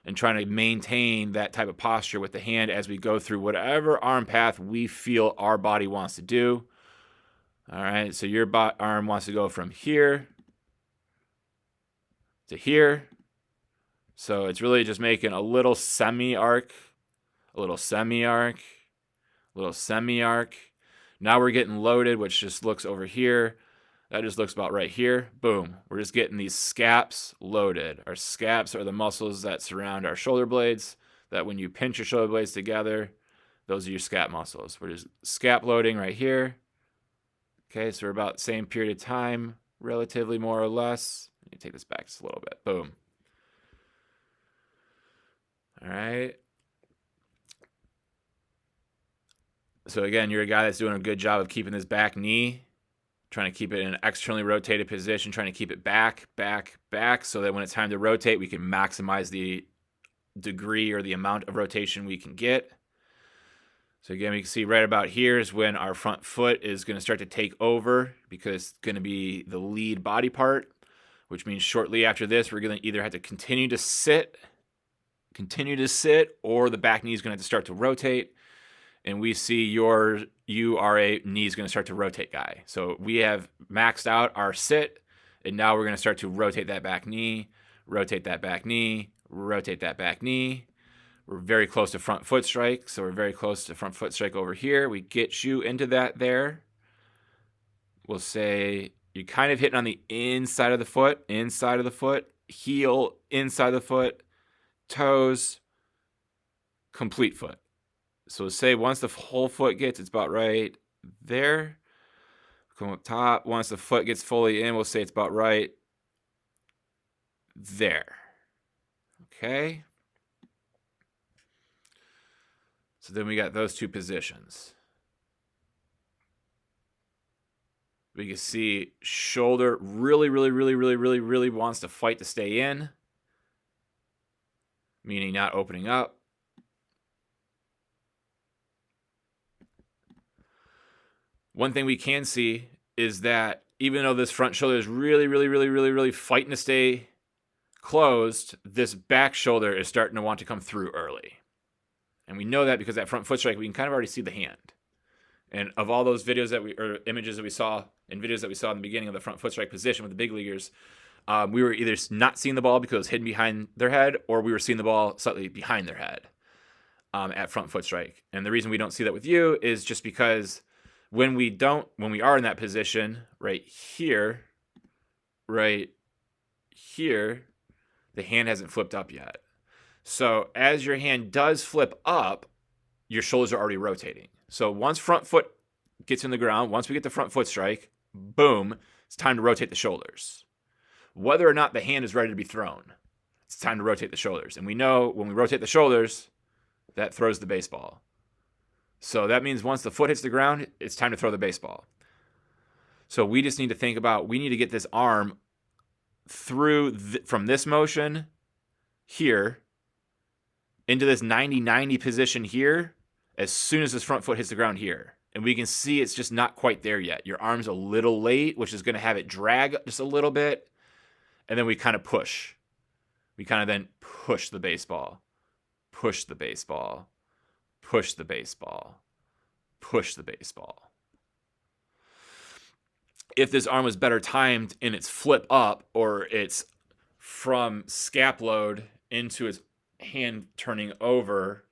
and trying to maintain that type of posture with the hand as we go through whatever arm path we feel our body wants to do. All right, so your arm wants to go from here to here. So it's really just making a little semi-arc, a little semi-arc, a little semi-arc. Now we're getting loaded, which just looks over here. That just looks about right here. Boom. We're just getting these scaps loaded. Our scaps are the muscles that surround our shoulder blades, that when you pinch your shoulder blades together, those are your scap muscles. We're just scap loading right here. Okay, so we're about the same period of time, relatively more or less. Let me take this back just a little bit. Boom. All right. So again, you're a guy that's doing a good job of keeping this back knee, trying to keep it in an externally rotated position, trying to keep it back, back, back, so that when it's time to rotate, we can maximize the degree or the amount of rotation we can get. So again, we can see right about here is when our front foot is going to start to take over, because it's going to be the lead body part, which means shortly after this, we're going to either have to continue to sit, or the back knee is going to have to start to rotate. And we see you are a knee is going to start to rotate guy. So we have maxed out our sit, and now we're going to start to rotate that back knee, rotate that back knee, rotate that back knee. We're very close to front foot strike, so we're very close to front foot strike over here. We get you into that there. We'll say you're kind of hitting on the inside of the foot, heel, inside the foot, toes, complete foot. So say once the whole foot gets, it's about right there. Come up top. Once the foot gets fully in, we'll say it's about right there. Okay. So then we got those two positions. We can see shoulder really wants to fight to stay in, meaning not opening up. One thing we can see is that even though this front shoulder is really fighting to stay closed, this back shoulder is starting to want to come through early. And we know that because that front foot strike, we can kind of already see the hand. And of all those videos or images that we saw, and videos that we saw in the beginning of the front foot strike position with the big leaguers, we were either not seeing the ball because it was hidden behind their head, or we were seeing the ball slightly behind their head at front foot strike. And the reason we don't see that with you is just because when we are in that position right here, the hand hasn't flipped up yet. So as your hand does flip up, your shoulders are already rotating. So once front foot gets in the ground, once we get the front foot strike, boom, it's time to rotate the shoulders. Whether or not the hand is ready to be thrown, it's time to rotate the shoulders. And we know when we rotate the shoulders, that throws the baseball. So that means once the foot hits the ground, it's time to throw the baseball. So we just need to think about, we need to get this arm through from this motion here into this 90-90 position here as soon as this front foot hits the ground here. And we can see it's just not quite there yet. Your arm's a little late, which is going to have it drag just a little bit. And then we kind of push. We kind of then push the baseball. Push the baseball. Push the baseball. Push the baseball. If this arm was better timed in its flip up, or it's from scap load into its hand turning over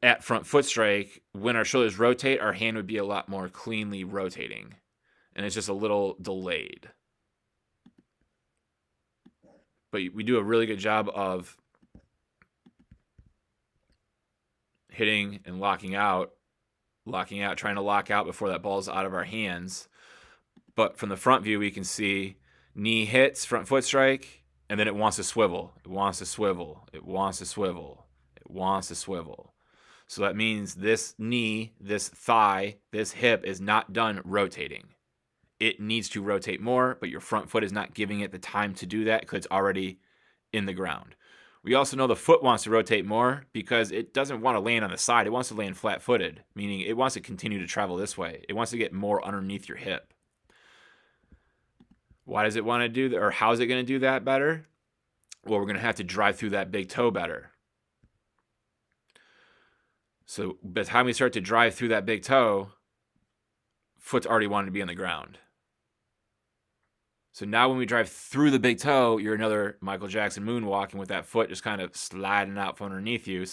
at front foot strike, when our shoulders rotate, our hand would be a lot more cleanly rotating. And it's just a little delayed. But we do a really good job of hitting and locking out, trying to lock out before that ball's out of our hands. But from the front view, we can see knee hits, front foot strike, and then it wants to swivel. It wants to swivel. It wants to swivel. It wants to swivel. So that means this knee, this thigh, this hip is not done rotating. It needs to rotate more, but your front foot is not giving it the time to do that because it's already in the ground. We also know the foot wants to rotate more because it doesn't want to land on the side. It wants to land flat-footed, meaning it wants to continue to travel this way. It wants to get more underneath your hip. Why does it want to do that, or how is it going to do that better? Well, we're going to have to drive through that big toe better. So by the time we start to drive through that big toe, foot's already wanting to be on the ground. So now when we drive through the big toe, you're another Michael Jackson moonwalking with that foot just kind of sliding out from underneath you.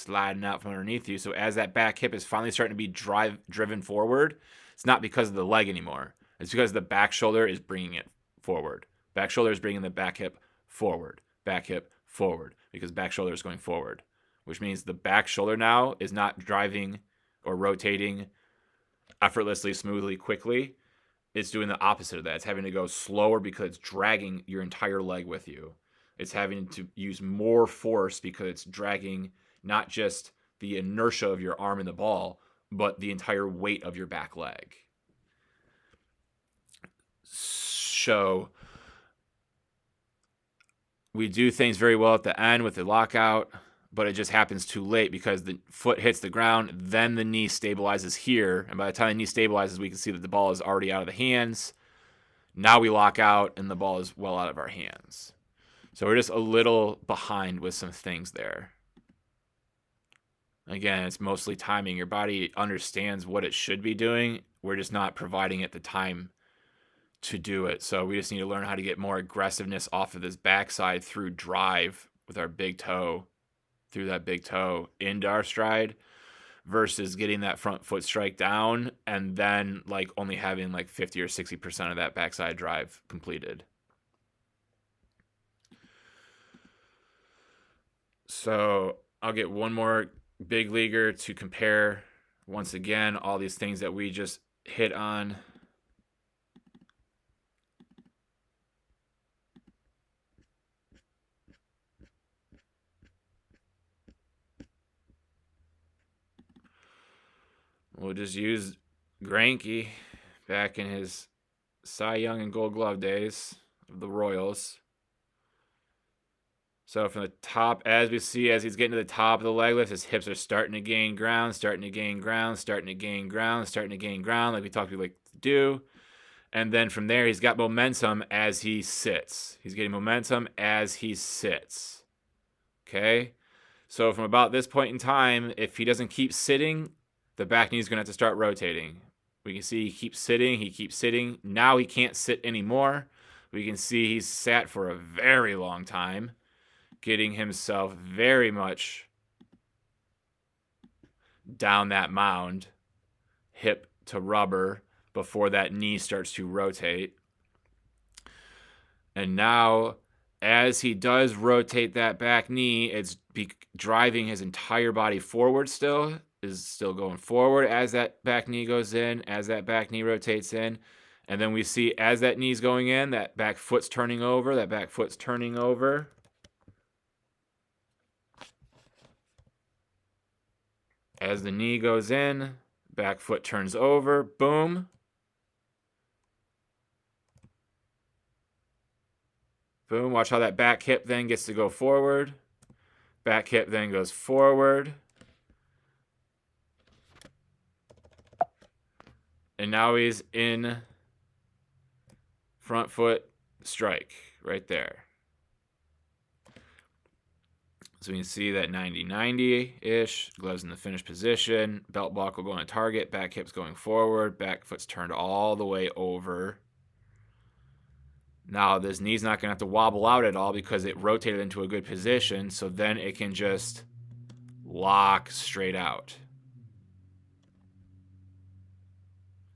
So as that back hip is finally starting to be driven forward, it's not because of the leg anymore. It's because the back shoulder is bringing it forward. Back shoulder is bringing the back hip forward. Back hip forward, because back shoulder is going forward, which means the back shoulder now is not driving or rotating effortlessly, smoothly, quickly. It's doing the opposite of that. It's having to go slower because it's dragging your entire leg with you. It's having to use more force because it's dragging not just the inertia of your arm and the ball, but the entire weight of your back leg. So we do things very well at the end with the lockout, but it just happens too late because the foot hits the ground, then the knee stabilizes here, and by the time the knee stabilizes, we can see that the ball is already out of the hands. Now we lock out, and the ball is well out of our hands. So we're just a little behind with some things there. Again, it's mostly timing. Your body understands what it should be doing. We're just not providing it the time to do it. So we just need to learn how to get more aggressiveness off of this backside through drive with our big toe, through that big toe into our stride, versus getting that front foot strike down and then like only having like 50 or 60% of that backside drive completed. So I'll get one more big leaguer to compare once again all these things that we just hit on. We'll just use Greinke back in his Cy Young and Gold Glove days of the Royals. So from the top, as we see, as he's getting to the top of the leg lift, his hips are starting to gain ground, like we talked to like to do. And then from there, he's got momentum as he sits. He's getting momentum as he sits. Okay? So from about this point in time, if he doesn't keep sitting, the back knee is going to have to start rotating. We can see he keeps sitting. Now he can't sit anymore. We can see he's sat for a very long time, getting himself very much down that mound, hip to rubber, before that knee starts to rotate. And now, as he does rotate that back knee, it's driving his entire body forward still, is still going forward as that back knee goes in, as that back knee rotates in. And then we see as that knee's going in, that back foot's turning over, that back foot's turning over. As the knee goes in, back foot turns over, boom. Boom, watch how that back hip then gets to go forward. Back hip then goes forward. And now he's in front foot strike right there. So we can see that 90-90-ish, gloves in the finished position, belt buckle going to target, back hip's going forward, back foot's turned all the way over. Now this knee's not going to have to wobble out at all because it rotated into a good position, so then it can just lock straight out.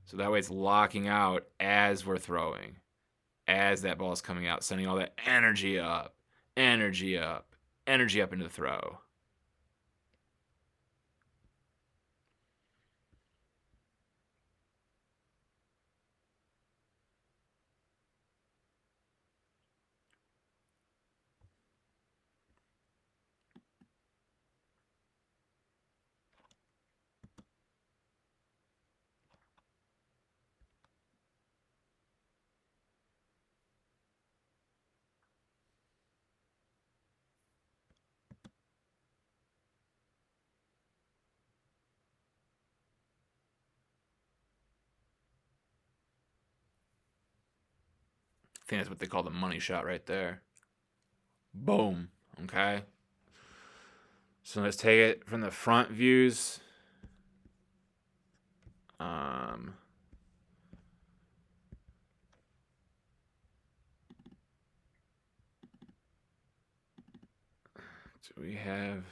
So that way it's locking out as we're throwing, as that ball's coming out, sending all that energy up, energy up, energy up into the throw. I think that's what they call the money shot right there. Boom. Okay. So let's take it from the front views. Do we have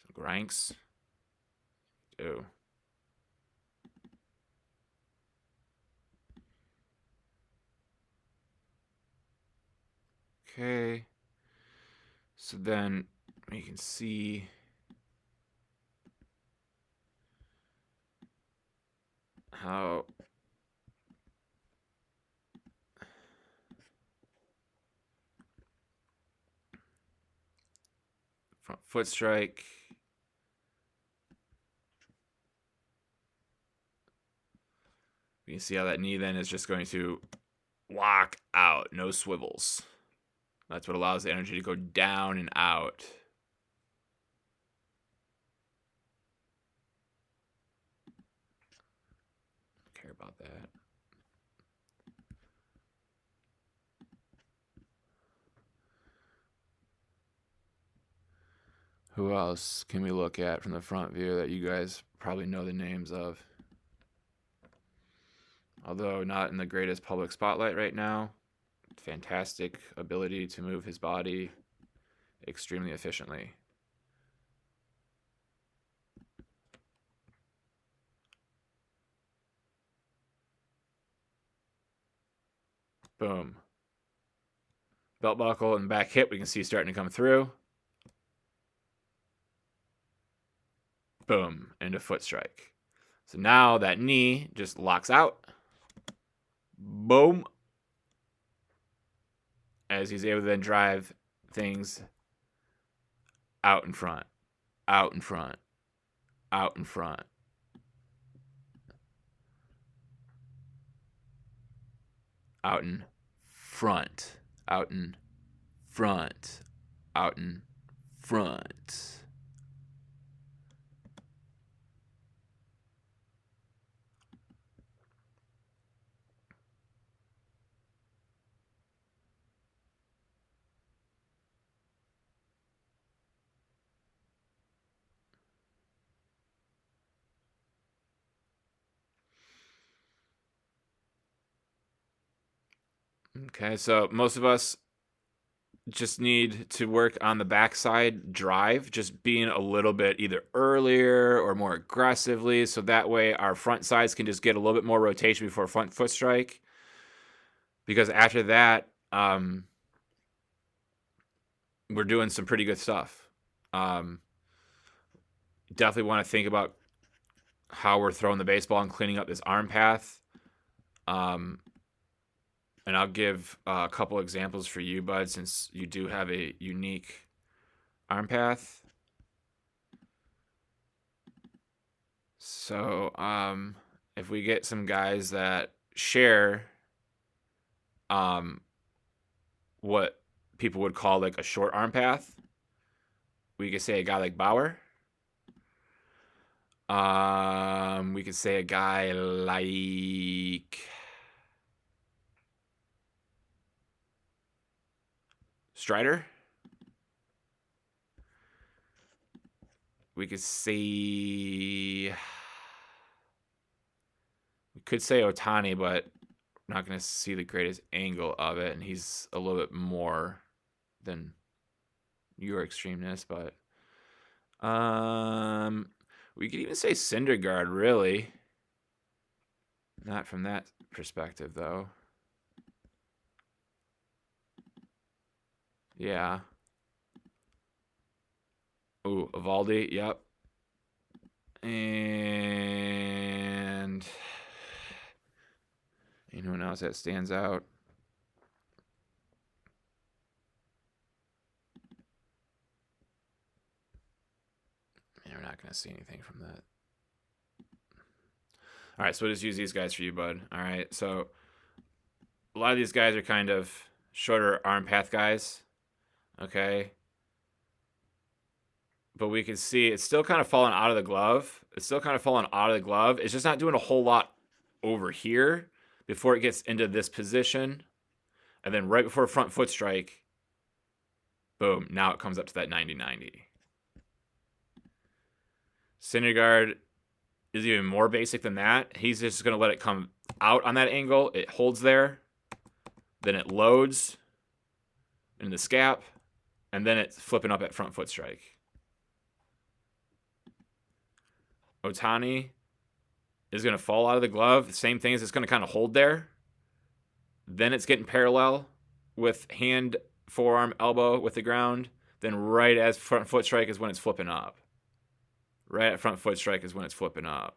some ranks? Do. Okay. So then you can see how front foot strike. You can see how that knee then is just going to lock out, no swivels. That's what allows the energy to go down and out. Don't care about that. Who else can we look at from the front view that you guys probably know the names of? Although not in the greatest public spotlight right now. Fantastic ability to move his body extremely efficiently. Boom. Belt buckle and back hip we can see starting to come through. Boom. Into foot strike. So now that knee just locks out. Boom. As he's able to then drive things out in front, out in front, out in front. Out in front, out in front, out in front. Okay, so most of us just need to work on the backside drive, just being a little bit either earlier or more aggressively, so that way our front sides can just get a little bit more rotation before front foot strike. Because after that, we're doing some pretty good stuff. Definitely want to think about how we're throwing the baseball and cleaning up this arm path. And I'll give a couple examples for you, bud, since you do have a unique arm path. So, if we get some guys that share what people would call like a short arm path, we could say a guy like Bauer. We could say a guy like Strider. We could say Otani, but we're not going to see the greatest angle of it, and he's a little bit more than your extremeness. But we could even say Syndergaard, really. Not from that perspective, though. Yeah. Ooh, Evaldi, yep. And anyone else that stands out? We're not going to see anything from that. All right, so we'll just use these guys for you, bud. All right, so a lot of these guys are kind of shorter arm path guys, okay? But we can see it's still kind of falling out of the glove. It's just not doing a whole lot over here before it gets into this position. And then right before front foot strike, boom, now it comes up to that 90-90. Syndergaard is even more basic than that. He's just going to let it come out on that angle. It holds there. Then it loads in the scap. And then it's flipping up at front foot strike. Otani is going to fall out of the glove. The same thing is it's going to kind of hold there. Then it's getting parallel with hand, forearm, elbow with the ground. Then right as front foot strike is when it's flipping up. Right at front foot strike is when it's flipping up.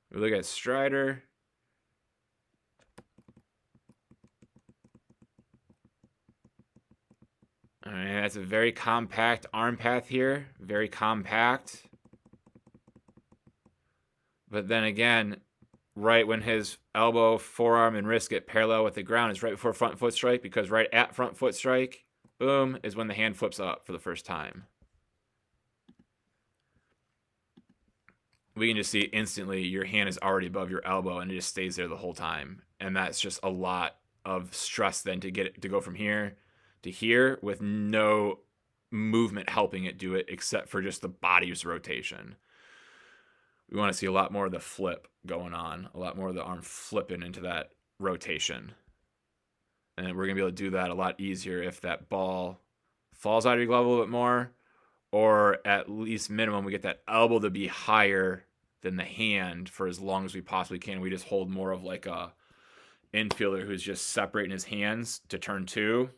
We look at Strider. All right, that's a very compact arm path here. Very compact. But then again, right when his elbow, forearm, and wrist get parallel with the ground is right before front foot strike, because right at front foot strike, boom, is when the hand flips up for the first time. We can just see instantly your hand is already above your elbow and it just stays there the whole time. And that's just a lot of stress then to get it to go from here to here with no movement helping it do it except for just the body's rotation. We want to see a lot more of the flip going on, a lot more of the arm flipping into that rotation. And we're going to be able to do that a lot easier if that ball falls out of your glove a little bit more, or at least minimum, we get that elbow to be higher than the hand for as long as we possibly can. We just hold more of like a infielder who's just separating his hands to turn two,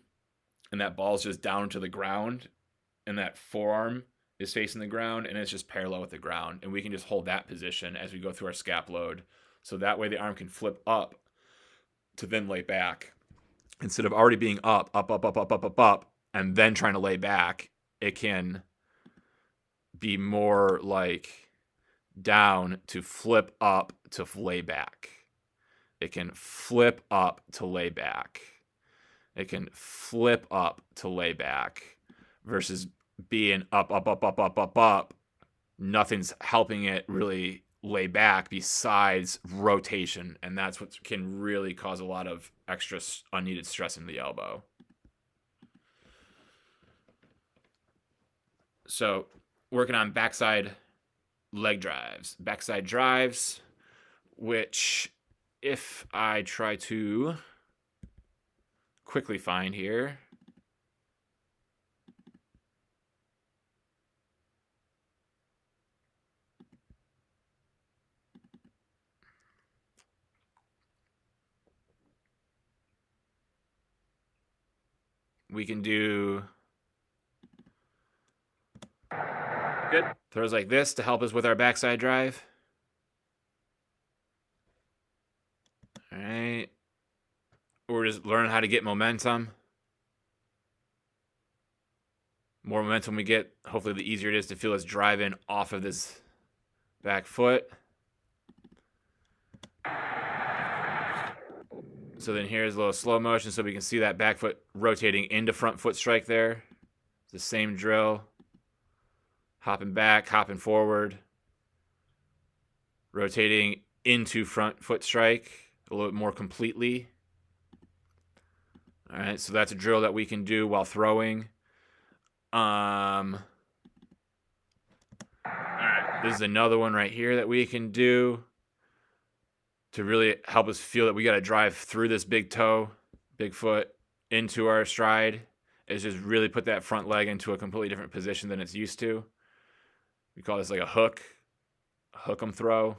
and that ball's just down to the ground, and that forearm is facing the ground, and it's just parallel with the ground. And we can just hold that position as we go through our scap load. So that way the arm can flip up to then lay back. Instead of already being up, and then trying to lay back, it can be more like down to flip up to lay back. It can flip up to lay back. It can flip up to lay back versus being up. Nothing's helping it really lay back besides rotation. And that's what can really cause a lot of extra unneeded stress in the elbow. So working on backside leg drives. Backside drives, which if I try to quickly find here, we can do good throws like this to help us with our backside drive. All right. we're just learning how to get momentum. More momentum we get, hopefully the easier it is to feel us drive in off of this back foot. So then here's a little slow motion so we can see that back foot rotating into front foot strike there. It's the same drill. Hopping back, hopping forward. Rotating into front foot strike a little bit more completely. All right, so that's a drill that we can do while throwing. All right, this is another one right here that we can do to really help us feel that we got to drive through this big toe, big foot into our stride. Is just really put that front leg into a completely different position than it's used to. We call this like a hook 'em throw.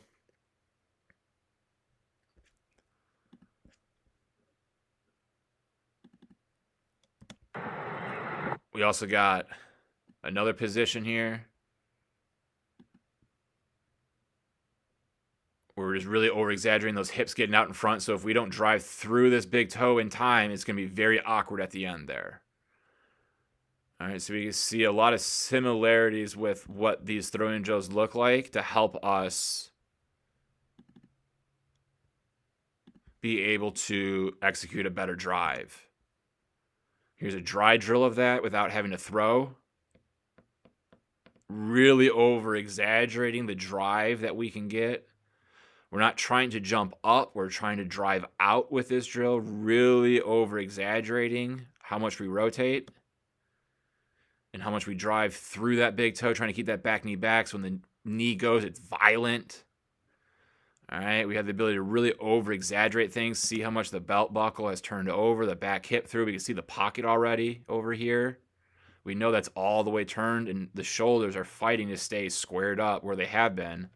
We also got another position here where we're just really over exaggerating those hips getting out in front. So if we don't drive through this big toe in time, it's going to be very awkward at the end there. All right, so we can see a lot of similarities with what these throwing drills look like to help us be able to execute a better drive. Here's a dry drill of that without having to throw. Really over exaggerating the drive that we can get. We're not trying to jump up. We're trying to drive out with this drill. Really over exaggerating how much we rotate and how much we drive through that big toe, trying to keep that back knee back. So when the knee goes, it's violent. All right, we have the ability to really over exaggerate things. See how much the belt buckle has turned over, the back hip through. We can see the pocket already over here. We know that's all the way turned, and the shoulders are fighting to stay squared up where they have been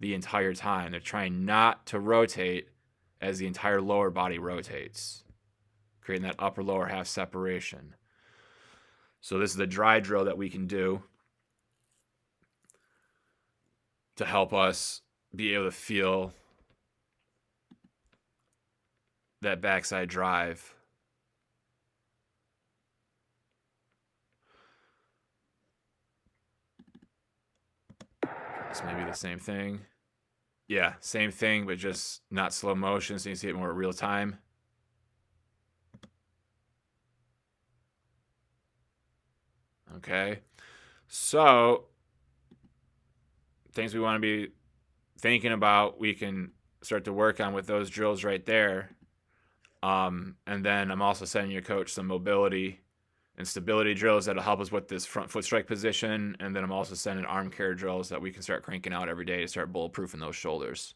the entire time. They're trying not to rotate as the entire lower body rotates, creating that upper lower half separation. So this is the dry drill that we can do to help us be able to feel that backside drive. This may be the same thing. Yeah, same thing, but just not slow motion, so you can see it more real time. Okay, so things we want to be thinking about, we can start to work on with those drills right there. And then I'm also sending your coach some mobility and stability drills that'll help us with this front foot strike position. And then I'm also sending arm care drills that we can start cranking out every day to start bulletproofing those shoulders.